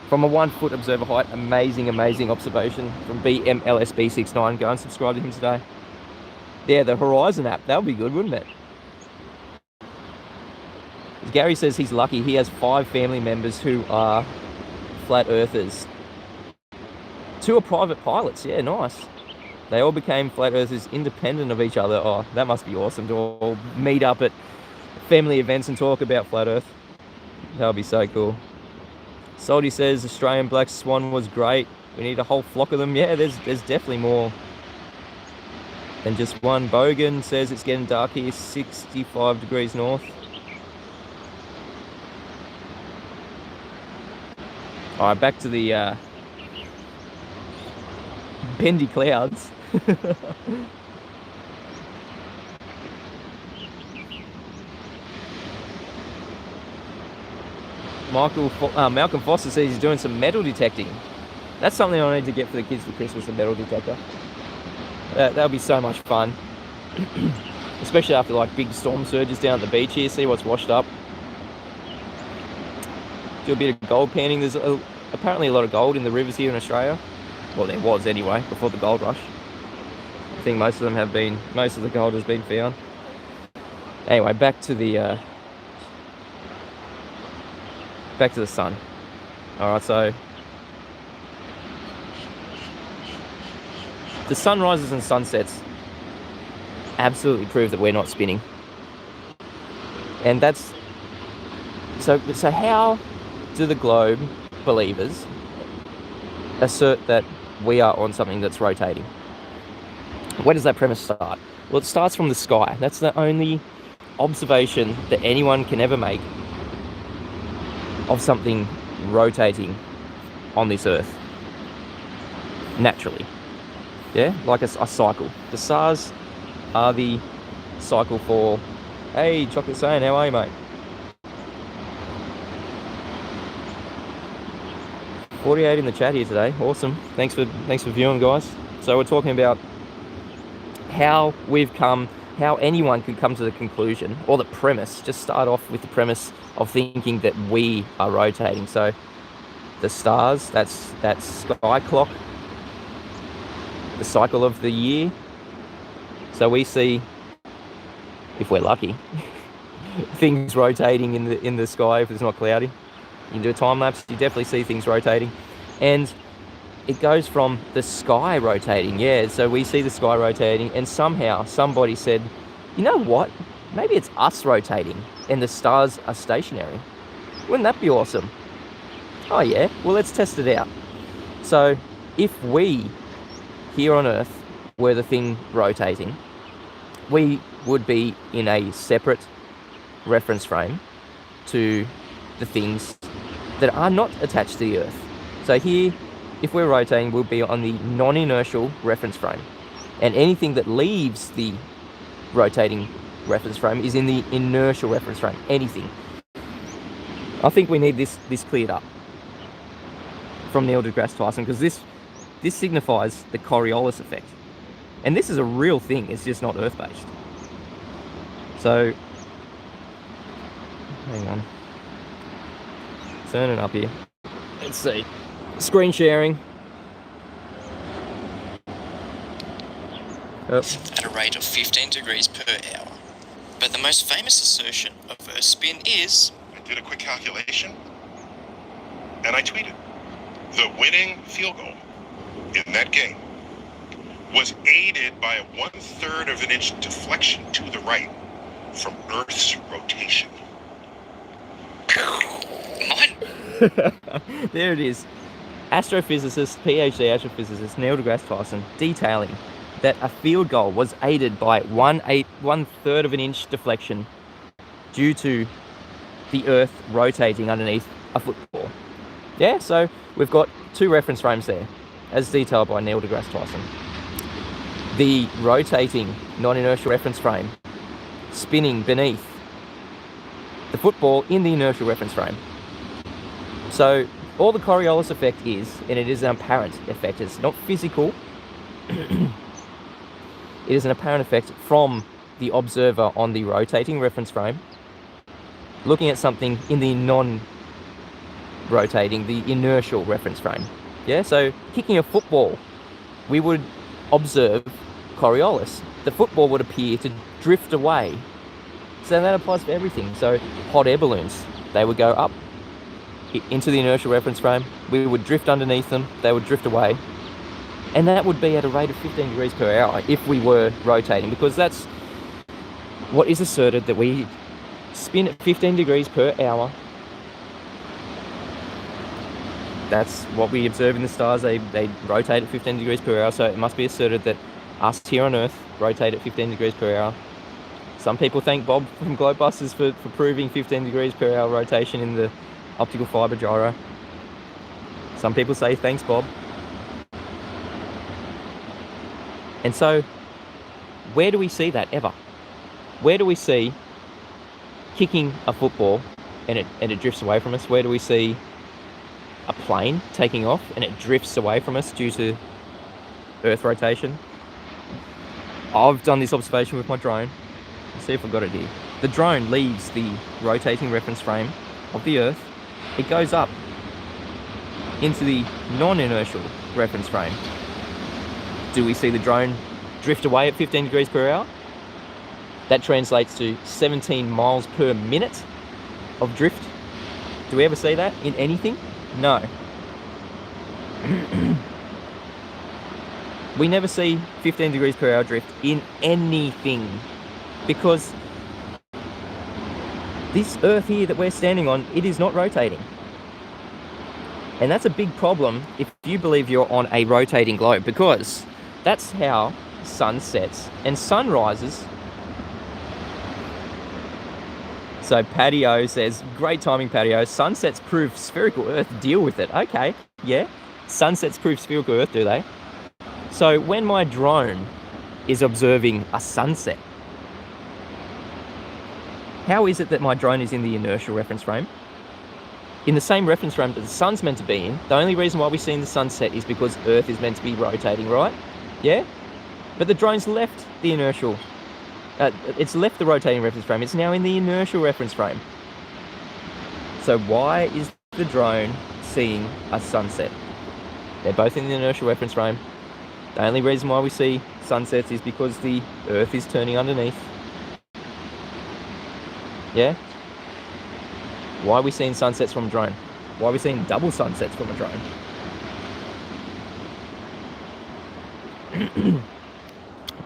From a 1 foot observer height, amazing, amazing observation from BMLSB 69. Go and subscribe to him today. Yeah, the Horizon app, that would be good, wouldn't it? Gary says he's lucky. He has 5 family members who are flat earthers. 2 are private pilots. Yeah, nice. They all became flat earthers independent of each other. Oh, that must be awesome to all meet up at family events and talk about flat earth. That would be so cool. Salty says Australian black swan was great. We need a whole flock of them. Yeah, there's definitely more than just one. Bogan says it's getting dark here, 65 degrees north. All right, back to the bendy clouds. Malcolm Foster says he's doing some metal detecting. That's something I need to get for the kids for Christmas, a metal detector. That'll be so much fun. Especially after like big storm surges down at the beach here, see what's washed up. Do a bit of gold panning. There's apparently a lot of gold in the rivers here in Australia. Well, there was anyway, before the gold rush. I think most of the gold has been found. Anyway, back to the sun. All right, so the sunrises and sunsets absolutely prove that we're not spinning. And that's so how do the globe believers assert that we are on something that's rotating? Where does that premise start? Well, it starts from the sky. That's the only observation that anyone can ever make of something rotating on this earth naturally. Yeah, like a cycle. The stars are the cycle for, hey, Chocolate Sane, how are you, mate? 48 in the chat here today. Awesome. Thanks for viewing, guys. So we're talking about how anyone could come to the conclusion, or the premise, just start off with the premise of thinking that we are rotating. So the stars, that's sky clock, the cycle of the year. So we see, if we're lucky, things rotating in the sky if it's not cloudy. You can do a time lapse, you definitely see things rotating. And it goes from the sky rotating, yeah, so we see the sky rotating, and somehow somebody said, you know what, maybe it's us rotating and the stars are stationary. Wouldn't that be awesome? Oh yeah, well, let's test it out. So if we here on Earth were the thing rotating, we would be in a separate reference frame to the things that are not attached to the Earth. So here, if we're rotating, we'll be on the non-inertial reference frame. And anything that leaves the rotating reference frame is in the inertial reference frame. Anything. I think we need this cleared up from Neil deGrasse Tyson, because this signifies the Coriolis effect. And this is a real thing, it's just not Earth-based. So, hang on. Turning up here. Let's see. Screen sharing. At a rate of 15 degrees per hour. But the most famous assertion of Earth spin is... I did a quick calculation, and I tweeted. The winning field goal in that game was aided by a 1/3 of an inch deflection to the right from Earth's rotation. Mine. There it is. astrophysicist, PhD astrophysicist Neil deGrasse Tyson detailing that a field goal was aided by 1/3 of an inch deflection due to the Earth rotating underneath a football. Yeah, so we've got 2 reference frames there, as detailed by Neil deGrasse Tyson. The rotating non-inertial reference frame spinning beneath the football in the inertial reference frame. So all the Coriolis effect is, and it is an apparent effect, it's not physical, it is an apparent effect from the observer on the rotating reference frame, looking at something in the non-rotating, the inertial reference frame. Yeah, so kicking a football, we would observe Coriolis. The football would appear to drift away. So that applies for everything. So hot air balloons, they would go up into the inertial reference frame. We would drift underneath them. They would drift away. And that would be at a rate of 15 degrees per hour if we were rotating, because that's what is asserted, that we spin at 15 degrees per hour. That's what we observe in the stars. They rotate at 15 degrees per hour. So it must be asserted that us here on Earth rotate at 15 degrees per hour. Some people thank Bob from Globebusters for proving 15 degrees per hour rotation in the optical fiber gyro. Some people say thanks, Bob. And so, where do we see that ever? Where do we see kicking a football and it drifts away from us? Where do we see a plane taking off and it drifts away from us due to Earth rotation? I've done this observation with my drone. Let's see if I've got it here. The drone leaves the rotating reference frame of the Earth. It goes up into the non-inertial reference frame. Do we see the drone drift away at 15 degrees per hour? That translates to 17 miles per minute of drift. Do we ever see that in anything? No. We never see 15 degrees per hour drift in anything, because this Earth here that we're standing on, it is not rotating. And that's a big problem if you believe you're on a rotating globe, because that's how sun sets and sun rises. So Patio says, great timing, Patio. Sunsets prove spherical Earth, deal with it. Okay, yeah. Sunsets prove spherical Earth, do they? So when my drone is observing a sunset, how is it that my drone is in the inertial reference frame? In the same reference frame that the sun's meant to be in. The only reason why we're seeing the sunset is because Earth is meant to be rotating, right? Yeah? But the drone's left the inertial. It's left the rotating reference frame. It's now in the inertial reference frame. So why is the drone seeing a sunset? They're both in the inertial reference frame. The only reason why we see sunsets is because the Earth is turning underneath. Yeah? Why are we seeing sunsets from a drone? Why are we seeing double sunsets from a drone?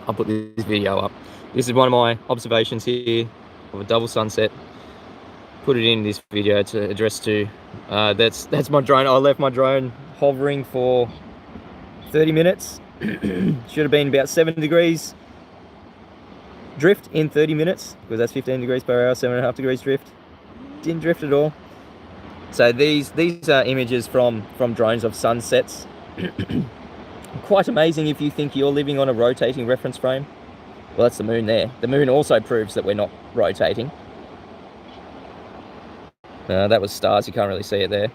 I'll put this video up. This is one of my observations here of a double sunset. Put it in this video to address to. That's my drone. I left my drone hovering for 30 minutes. Should have been about 7 degrees drift in 30 minutes, because that's 15 degrees per hour, 7.5 degrees drift. Didn't drift at all. So these are images from drones of sunsets. Quite amazing if you think you're living on a rotating reference frame. Well, that's the moon there. The moon also proves that we're not rotating. That was stars, you can't really see it there.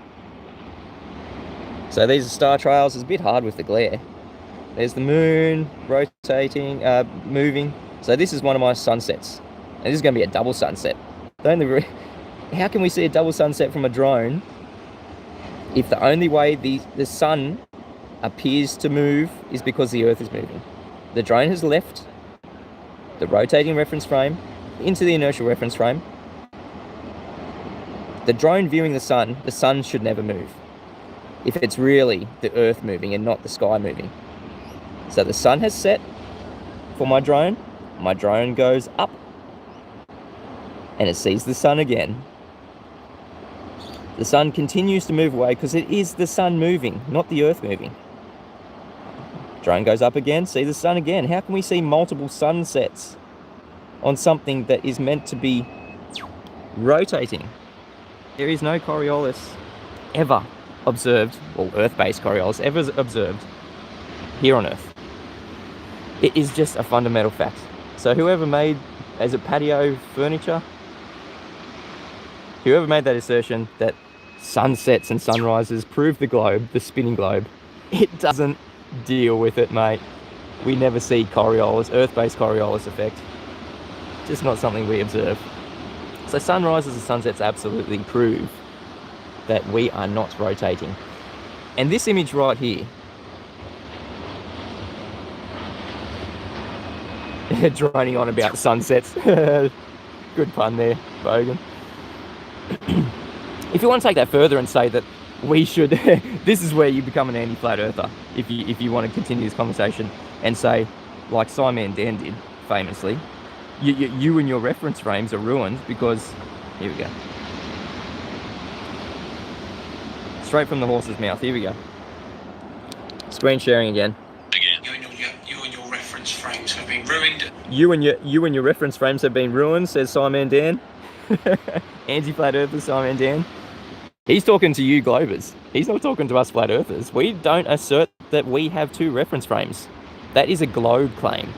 So these are star trails. It's a bit hard with the glare. There's the moon rotating, moving. So this is one of my sunsets. And this is going to be a double sunset. How can we see a double sunset from a drone if the only way the sun appears to move is because the Earth is moving? The drone has left the rotating reference frame into the inertial reference frame. The drone viewing the sun should never move if it's really the Earth moving and not the sky moving. So the sun has set for my drone goes up and it sees the sun again. The sun continues to move away because it is the sun moving, not the Earth moving. Drone goes up again, see the sun again. How can we see multiple sunsets on something that is meant to be rotating? There is no Coriolis ever observed, well, Earth-based Coriolis ever observed here on Earth. It is just a fundamental fact. So whoever made, as a patio furniture, whoever made that assertion that sunsets and sunrises prove the globe, the spinning globe, it doesn't deal with it, mate. We never see Coriolis, Earth-based Coriolis effect. Just not something we observe. So sunrises and sunsets absolutely prove that we are not rotating. And this image right here, droning on about sunsets. Good pun there, Bogan. If you want to take that further and say that we should, this is where you become an anti-flat earther. If you want to continue this conversation and say, like Simon Dan did famously, you and your reference frames are ruined because, here we go. Straight from the horse's mouth, here we go. Screen sharing again. You and your reference frames have been ruined. You and your reference frames have been ruined, says Simon Dan. Anti-flat earther Simon Dan. He's talking to you globers. He's not talking to us flat earthers. We don't assert that we have two reference frames. That is a globe claim.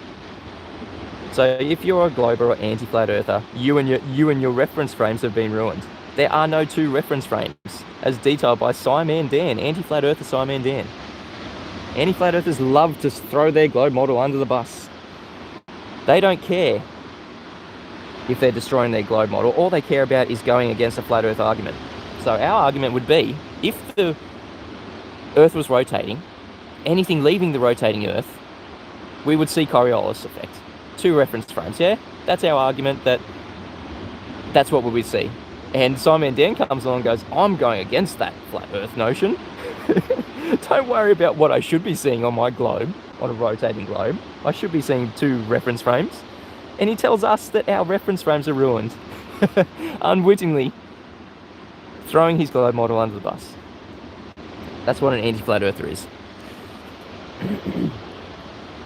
So if you're a glober or anti-flat earther, you and your reference frames have been ruined. There are no two reference frames, as detailed by Simon Dan, anti-flat earther Simon Dan. Anti-flat earthers love to throw their globe model under the bus. They don't care if they're destroying their globe model. All they care about is going against a flat earth argument. So our argument would be, if the Earth was rotating, anything leaving the rotating Earth, we would see Coriolis effect. Two reference frames, yeah? That's our argument, that's what we would see. And Simon Dan comes along and goes, I'm going against that flat Earth notion. Don't worry about what I should be seeing on my globe, on a rotating globe. I should be seeing two reference frames. And he tells us that our reference frames are ruined. Unwittingly throwing his globe model under the bus. That's what an anti-flat earther is.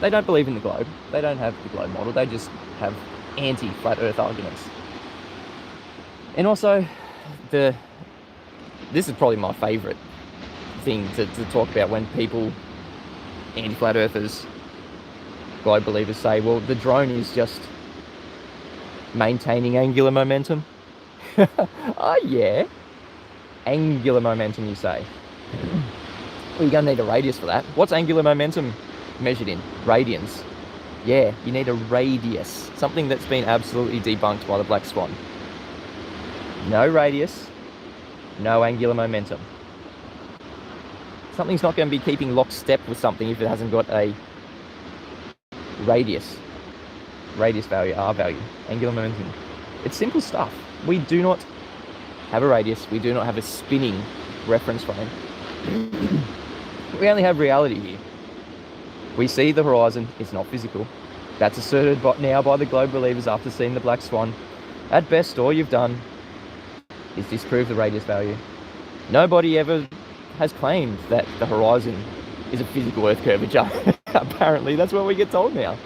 They don't believe in the globe. They don't have the globe model. They just have anti-flat earth arguments. And also, this is probably my favourite thing to talk about when people, anti-flat earthers, globe believers say, well, the drone is just maintaining angular momentum. Oh yeah, angular momentum, you say. Well, you're going to need a radius for that. What's angular momentum measured in? Radians. Yeah, you need a radius. Something that's been absolutely debunked by the Black Swan. No radius, no angular momentum. Something's not going to be keeping lockstep with something if it hasn't got a radius value, R value, angular momentum. It's simple stuff. We do not have a radius. We do not have a spinning reference frame. We only have reality here. We see the horizon. It's not physical. That's asserted now by the globe believers after seeing the Black Swan. At best, all you've done is disprove the radius value. Nobody ever has claimed that the horizon is a physical Earth curvature. Apparently, that's what we get told now.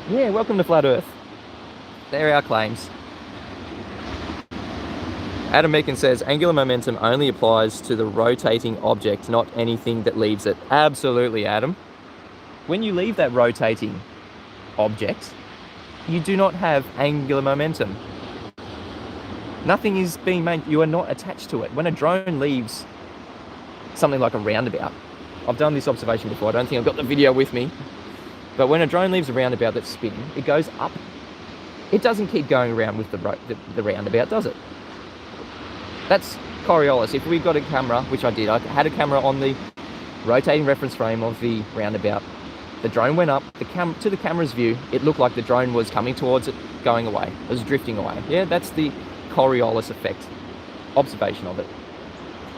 Yeah, welcome to Flat Earth. There are our claims. Adam Meakin says, angular momentum only applies to the rotating object, not anything that leaves it. Absolutely, Adam. When you leave that rotating object, you do not have angular momentum. Nothing is being made, you are not attached to it. When a drone leaves something like a roundabout, I've done this observation before, I don't think I've got the video with me, but when a drone leaves a roundabout that's spinning, it goes up. It doesn't keep going around with the roundabout, does it? That's Coriolis. If we've got a camera, which I did, I had a camera on the rotating reference frame of the roundabout. The drone went up, to the camera's view, it looked like the drone was coming towards it, going away. It was drifting away. Yeah, that's the Coriolis effect. Observation of it.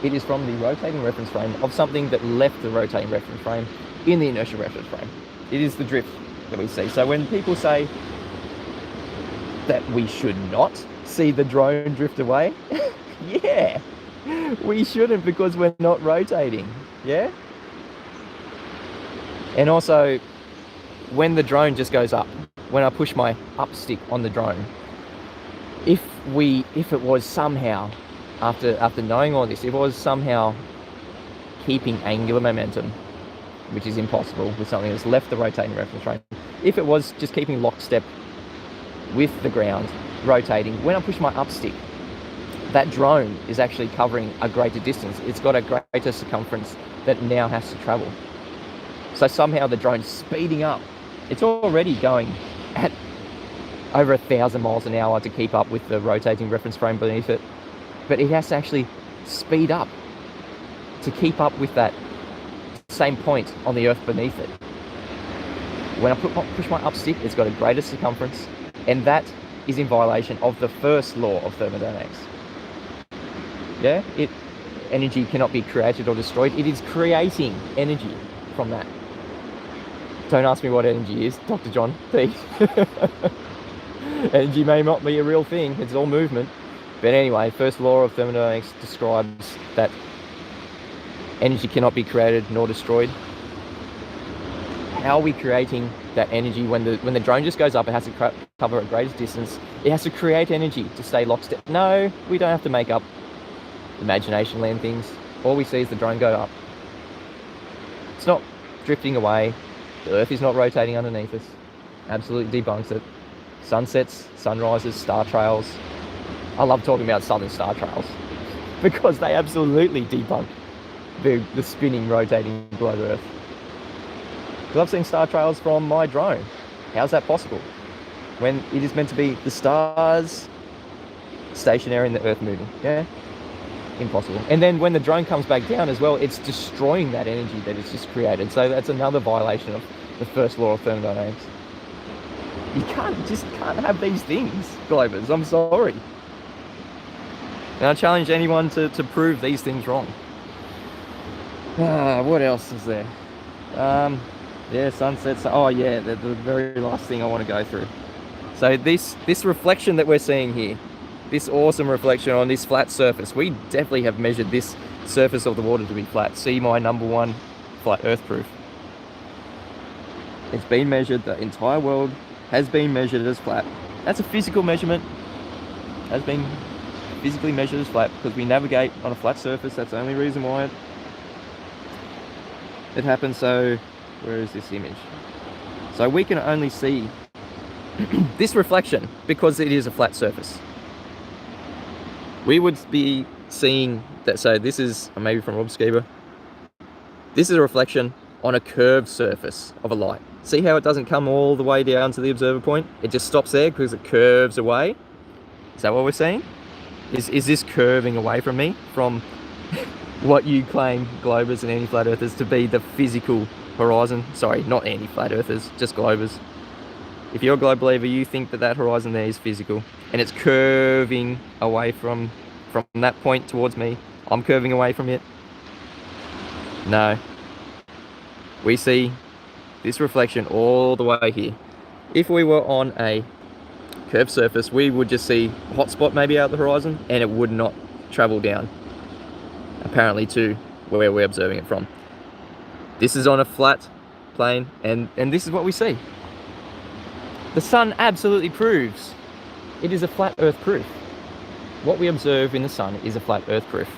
It is from the rotating reference frame of something that left the rotating reference frame in the inertial reference frame. It is the drift that we see. So when people say that we should not see the drone drift away, yeah, We shouldn't, because we're not rotating. Yeah? And also, when the drone just goes up, when I push my up stick on the drone, if it was somehow, after knowing all this, if it was somehow keeping angular momentum, which is impossible with something that's left the rotating reference frame, if it was just keeping lockstep with the ground, rotating, when I push my up stick, that drone is actually covering a greater distance. It's got a greater circumference that now has to travel. So somehow the drone's speeding up. It's already going at over 1,000 miles an hour to keep up with the rotating reference frame beneath it. But it has to actually speed up to keep up with that same point on the earth beneath it. When I push my up stick, it's got a greater circumference, and that is in violation of the first law of thermodynamics. Yeah? Energy cannot be created or destroyed. It is creating energy from that. Don't ask me what energy is, Dr. John, please. Energy may not be a real thing. It's all movement. But anyway, first law of thermodynamics describes that energy cannot be created nor destroyed. How are we creating that energy when the drone just goes up? It has to cover a greater distance. It has to create energy to stay lockstep. No, we don't have to make up imagination land things. All we see is the drone go up. It's not drifting away. The earth is not rotating underneath us. Absolutely debunks it. Sunsets, sunrises, star trails. I love talking about southern star trails because they absolutely debunk the spinning, rotating globe Earth. Because I've seen star trails from my drone. How's that possible? When it is meant to be the stars stationary and the Earth moving. Yeah? Impossible. And then when the drone comes back down as well, it's destroying that energy that it's just created. So that's another violation of the first law of thermodynamics. You can't have these things, Globers. I'm sorry. And I challenge anyone to prove these things wrong. What else is there? Yeah, sunsets. Oh yeah, the very last thing I want to go through. So this reflection that we're seeing here, this awesome reflection on this flat surface, we definitely have measured this surface of the water to be flat. See my #1 flat earth proof. It's been measured, the entire world has been measured as flat. That's a physical measurement. Has been physically measured as flat because we navigate on a flat surface. That's the only reason why it happens. So where is this image? So we can only see this reflection because it is a flat surface. We would be seeing that. So this is maybe from Rob Skiba. This is a reflection on a curved surface of a light. See how it doesn't come all the way down to the observer point? It just stops there because it curves away. Is that what we're seeing? Is this curving away from me, from what you claim, Globers and anti-flat earthers, to be the physical horizon? Sorry, not anti-flat earthers, just Globers. If you're a globe believer, you think that horizon there is physical and it's curving away from that point towards me. I'm curving away from it. No. We see this reflection all the way here. If we were on a curved surface, we would just see a hot spot maybe out the horizon and it would not travel down, apparently, to where we're observing it from. This is on a flat plane and this is what we see. The sun absolutely proves it is a flat earth proof. What we observe in the sun is a flat earth proof.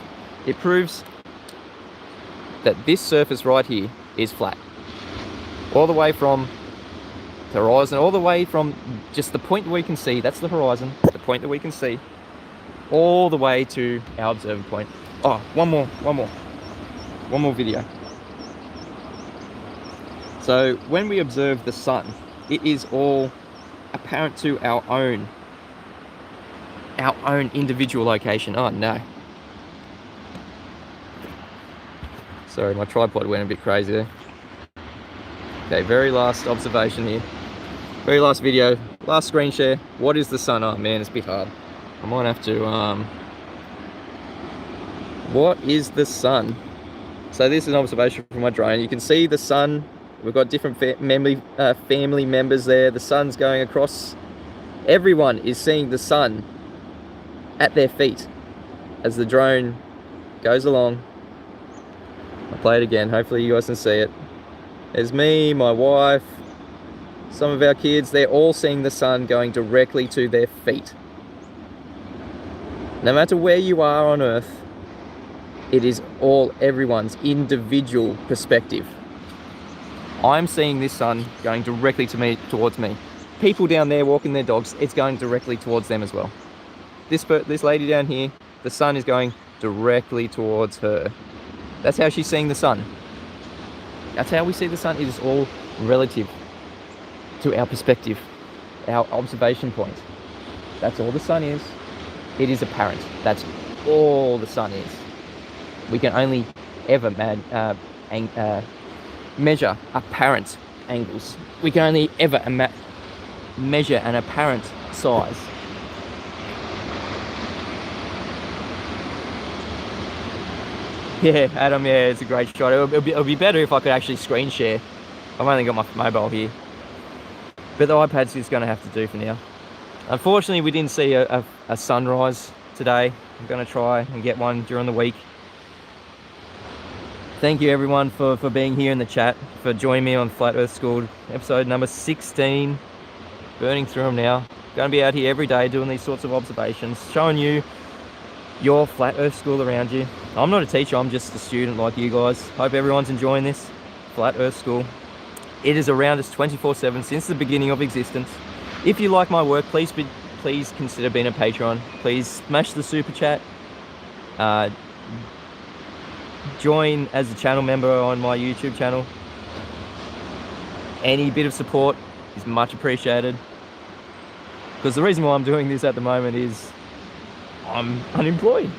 It proves that this surface right here is flat. All the way from the horizon, all the way from just the point that we can see, that's the horizon, the point that we can see, all the way to our observer point. Oh, one more video. So when we observe the sun, it is all apparent to our own individual location. Oh no. Sorry, my tripod went a bit crazy there. Okay, very last observation here. Very last video, last screen share. What is the sun? Oh man, it's a bit hard. I might have to, what is the sun? So this is an observation from my drone. You can see the sun. We've got different family members there. The sun's going across. Everyone is seeing the sun at their feet as the drone goes along. I'll play it again. Hopefully you guys can see it. There's me, my wife, some of our kids. They're all seeing the sun going directly to their feet. No matter where you are on Earth, it is all everyone's individual perspective. I'm seeing this sun going directly to me, towards me. People down there walking their dogs, it's going directly towards them as well. This lady down here, the sun is going directly towards her. That's how she's seeing the sun. That's how we see the sun. It is all relative to our perspective, our observation point. That's all the sun is. It is apparent. That's all the sun is. We can only ever measure apparent angles. We can only ever measure an apparent size. Yeah, Adam, yeah, it's a great shot. It'll be better if I could actually screen share. I've only got my mobile here. But the iPad's just going to have to do for now. Unfortunately, we didn't see a sunrise today. I'm going to try and get one during the week. Thank you everyone for being here in the chat, for joining me on Flat Earth School, episode number 16. Burning through them now. Going to be out here every day doing these sorts of observations, showing you your Flat Earth School around you. I'm not a teacher, I'm just a student like you guys. Hope everyone's enjoying this Flat Earth School. It is around us 24/7 since the beginning of existence. If you like my work, please consider being a Patron. Please smash the super chat. Join as a channel member on my YouTube channel. Any bit of support is much appreciated. Because the reason why I'm doing this at the moment is I'm unemployed.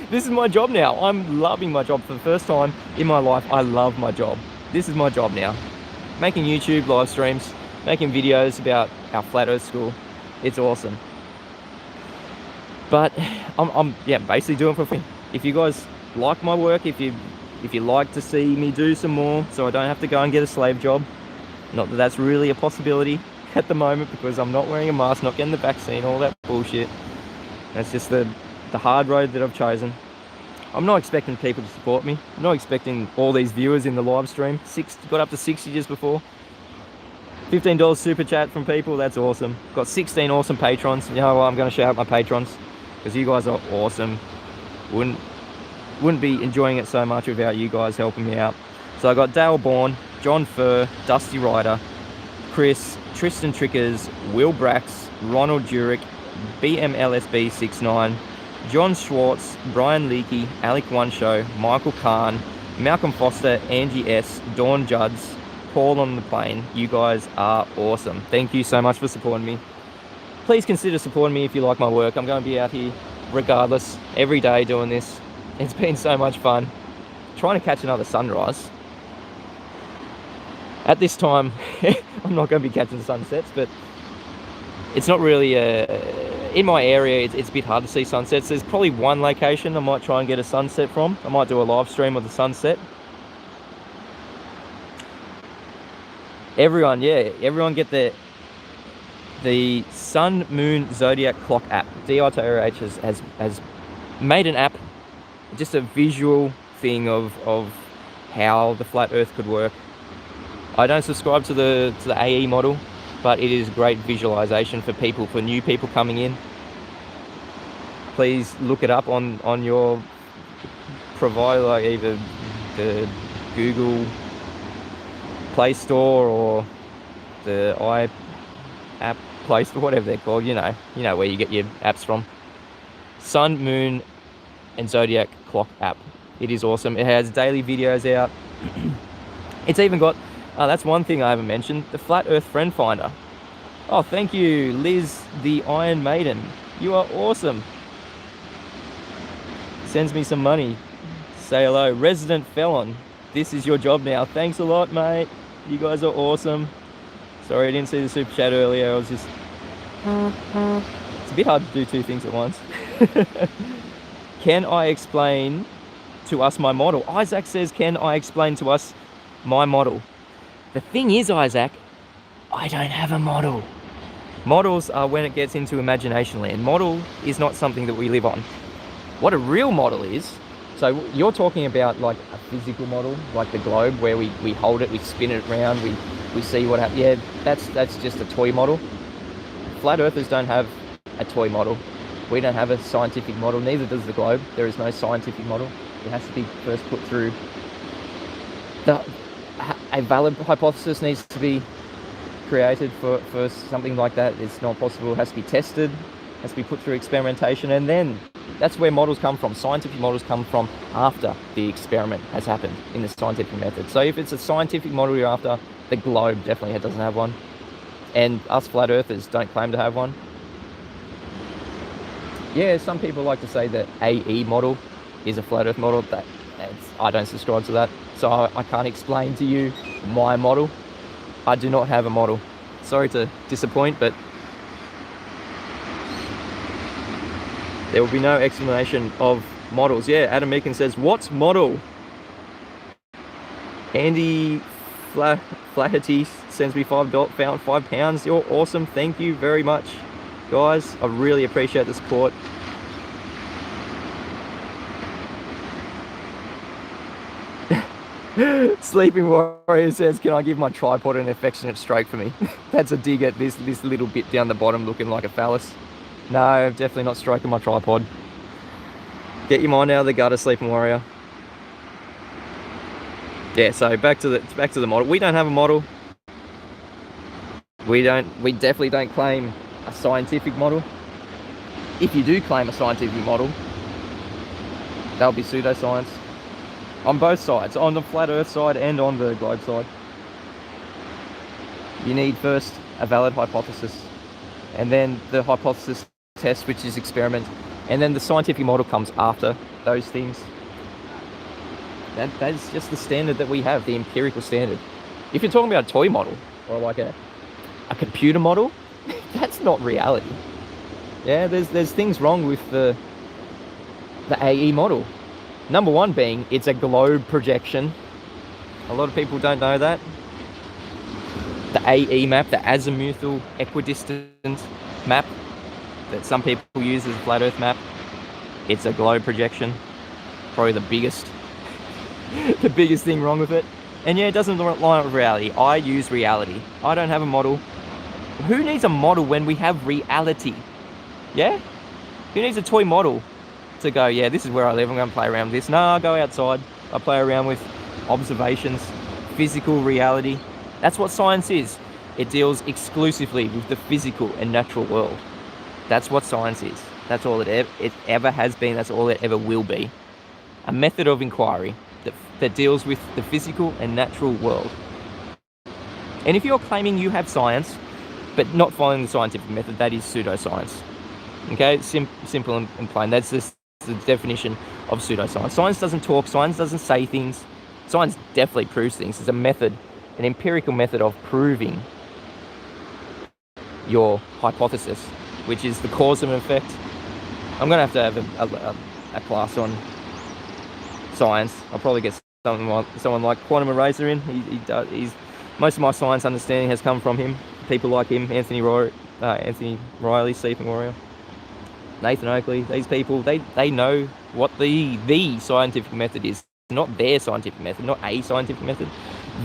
This is my job now. I'm loving my job for the first time in my life. I love my job. This is my job now. Making YouTube live streams, making videos about our Flat Earth School. It's awesome. But I'm basically doing it for free. If you guys like my work, if you like to see me do some more so I don't have to go and get a slave job, not that that's really a possibility at the moment because I'm not wearing a mask, not getting the vaccine, all that bullshit. That's just the hard road that I've chosen. I'm not expecting people to support me. I'm not expecting all these viewers in the live stream. Got up to 60 just before. $15 super chat from people, that's awesome. Got 16 awesome patrons. You know what, I'm going to shout out my patrons because you guys are awesome. Wouldn't be enjoying it so much without you guys helping me out. So I got Dale Bourne, John Furr, Dusty Ryder, Chris, Tristan Trickers, Will Brax, Ronald Jurek, BMLSB69, John Schwartz, Brian Leakey, Alec One Show, Michael Kahn, Malcolm Foster, Angie S, Dawn Judds, Paul on the Plane. You guys are awesome. Thank you so much for supporting me. Please consider supporting me if you like my work. I'm going to be out here regardless, every day doing this. It's been so much fun. Trying to catch another sunrise. At this time, I'm not going to be catching sunsets, but it's not really in my area, it's a bit hard to see sunsets. There's probably one location I might try and get a sunset from. I might do a live stream of the sunset. Everyone get the Sun Moon Zodiac Clock app. DITOH has made an app, just a visual thing of how the flat Earth could work. I don't subscribe to the AE model, but it is great visualization for new people coming in. Please look it up on your provider, like either the Google Play Store or the iApp Play Store, whatever they're called. You know where you get your apps from. Sun, Moon, and Zodiac Clock app. It is awesome. It has daily videos out. It's even got, that's one thing I haven't mentioned, the Flat Earth Friend Finder. Oh, thank you, Liz, the Iron Maiden. You are awesome. Sends me some money. Say hello. Resident Felon. This is your job now. Thanks a lot, mate. You guys are awesome. Sorry I didn't see the super chat earlier. I was just... It's a bit hard to do two things at once. Can I explain to us my model? Isaac says, can I explain to us my model? The thing is, Isaac, I don't have a model. Models are when it gets into imagination land. Model is not something that we live on. What a real model is, So you're talking about like a physical model, like the globe, where we hold it, we spin it around, we see what happens. Yeah, that's just a toy model. Flat earthers don't have a toy model. We don't have a scientific model, neither does the globe. There is no scientific model. It has to be first put through. A valid hypothesis needs to be created for something like that. It's not possible. It has to be tested, has to be put through experimentation, and then that's where models come from. Scientific models come from after the experiment has happened in the scientific method. So if it's a scientific model you're after, the globe definitely doesn't have one. And us flat earthers don't claim to have one. Yeah, some people like to say that AE model is a flat earth model. I don't subscribe to that. So I can't explain to you my model. I do not have a model. Sorry to disappoint, but there will be no explanation of models. Yeah, Adam Meakin says, what's model? Andy Flaherty sends me £5. You're awesome. Thank you very much, guys. I really appreciate the support. Sleeping Warrior says, can I give my tripod an affectionate stroke for me? That's a dig at this little bit down the bottom looking like a phallus. No, definitely not stroking my tripod. Get your mind out of the gutter, Sleeping Warrior. Yeah, so back to the model. We don't have a model. We definitely don't claim a scientific model. If you do claim a scientific model, that'll be pseudoscience. On both sides, on the flat earth side and on the globe side. You need first a valid hypothesis, and then the hypothesis test, which is experiment, and then the scientific model comes after those things. That's just the standard that we have, the empirical standard. If you're talking about a toy model or like a computer model, that's not reality. Yeah, there's things wrong with the AE model. Number one being, it's a globe projection. A lot of people don't know that. The AE map, the azimuthal equidistant map that some people use as a flat earth map, it's a globe projection. Probably the biggest thing wrong with it. And yeah, it doesn't line up with reality. I use reality. I don't have a model. Who needs a model when we have reality? Yeah? Who needs a toy model to go, yeah, this is where I live, I'm going to play around with this? No, I go outside. I play around with observations, physical reality. That's what science is. It deals exclusively with the physical and natural world. That's what science is. That's all it ever has been. That's all it ever will be. A method of inquiry that deals with the physical and natural world. And if you're claiming you have science, but not following the scientific method, that is pseudoscience. Okay, simple and plain. That's just the definition of pseudoscience. Science doesn't talk. Science doesn't say things. Science definitely proves things. It's a method, an empirical method of proving your hypothesis, which is the cause and effect. I'm going to have a class on science. I'll probably get someone like Quantum Eraser in. He's most of my science understanding has come from him. People like him, Anthony Riley, Sleeping Warrior, Nathan Oakley. These people, they know what the scientific method is. Not their scientific method, not a scientific method.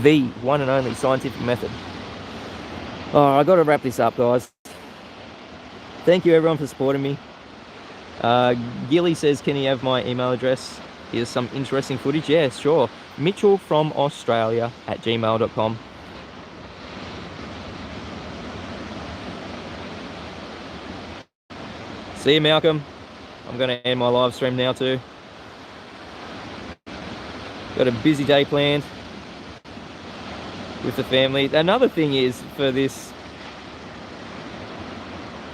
The one and only scientific method. Oh, I got to wrap this up, guys. Thank you everyone for supporting me. Gilly says, can you have my email address? Here's some interesting footage. Yeah, sure. Mitchell from Australia at gmail.com. See you, Malcolm. I'm going to end my live stream now too. Got a busy day planned with the family. Another thing is for this,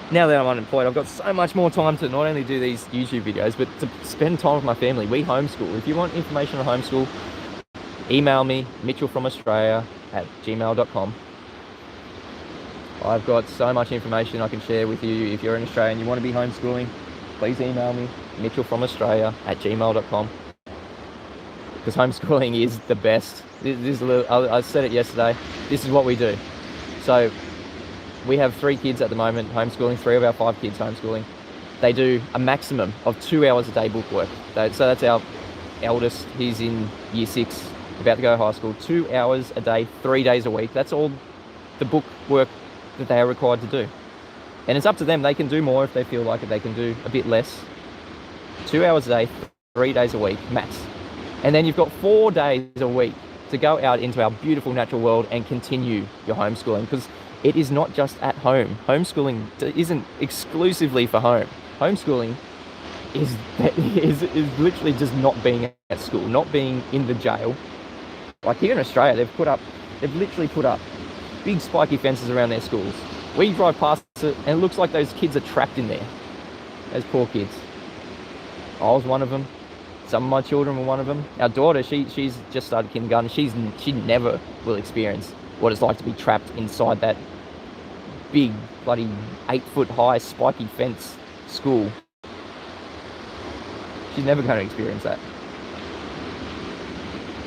now that I'm unemployed, I've got so much more time to not only do these YouTube videos, but to spend time with my family. We homeschool. If you want information on homeschool, email me, mitchellfromaustralia at gmail.com. I've got so much information I can share with you. If you're in Australia and you want to be homeschooling, please email me, mitchellfromaustralia at gmail.com. Because homeschooling is the best. I said it yesterday. This is what we do. So we have 3 kids at the moment homeschooling, 3 of our 5 kids homeschooling. They do a maximum of 2 hours a day bookwork. So that's our eldest, he's in year 6, about to go to high school, 2 hours a day, 3 days a week. That's all the book work that they are required to do. And it's up to them. They can do more if they feel like it. They can do a bit less. 2 hours a day, 3 days a week, max. And then you've got 4 days a week to go out into our beautiful natural world and continue your homeschooling, because it is not just at home. Homeschooling isn't exclusively for home. Homeschooling is literally just not being at school, not being in the jail. Like here in Australia, they've literally put up big spiky fences around their schools. We drive past it and it looks like those kids are trapped in there. Those poor kids. I was one of them. Some of my children were one of them. Our daughter, she's just started kindergarten. She never will experience what it's like to be trapped inside that big, bloody 8-foot high spiky fence school. She's never going to experience that.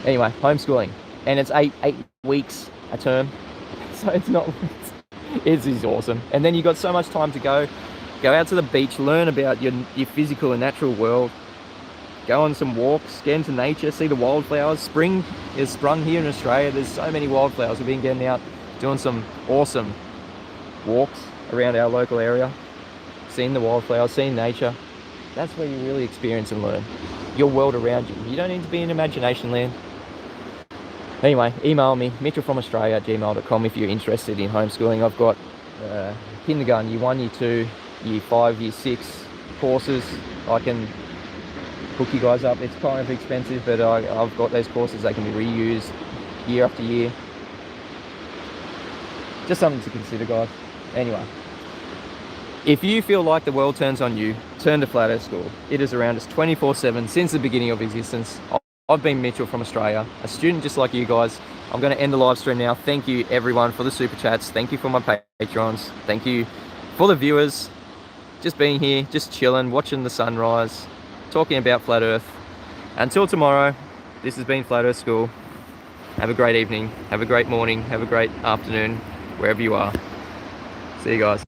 Anyway, homeschooling. And it's eight weeks a term. So it's not... It is awesome. And then you've got so much time to go out to the beach, learn about your physical and natural world, go on some walks, get into nature, see the wildflowers. Spring is sprung here in Australia. There's so many wildflowers. We've been getting out, doing some awesome walks around our local area, seeing the wildflowers, seeing nature. That's where you really experience and learn your world around you. You don't need to be in imagination land. Anyway, email me, mitchellfromAustralia@gmail.com if you're interested in homeschooling. I've got kindergarten, year 1, year 2, year 5, year 6 courses. I can hook you guys up. It's kind of expensive, but I've got those courses. They can be reused year after year. Just something to consider, guys. Anyway, if you feel like the world turns on you, turn to Flat Earth School. It is around us 24/7 since the beginning of existence. I've been Mitchell from Australia, a student just like you guys. I'm going to end the live stream now. Thank you everyone for the super chats. Thank you for my patrons. Thank you for the viewers. Just being here, just chilling, watching the sunrise, talking about Flat Earth. Until tomorrow, this has been Flat Earth School. Have a great evening, have a great morning, have a great afternoon, wherever you are. See you guys.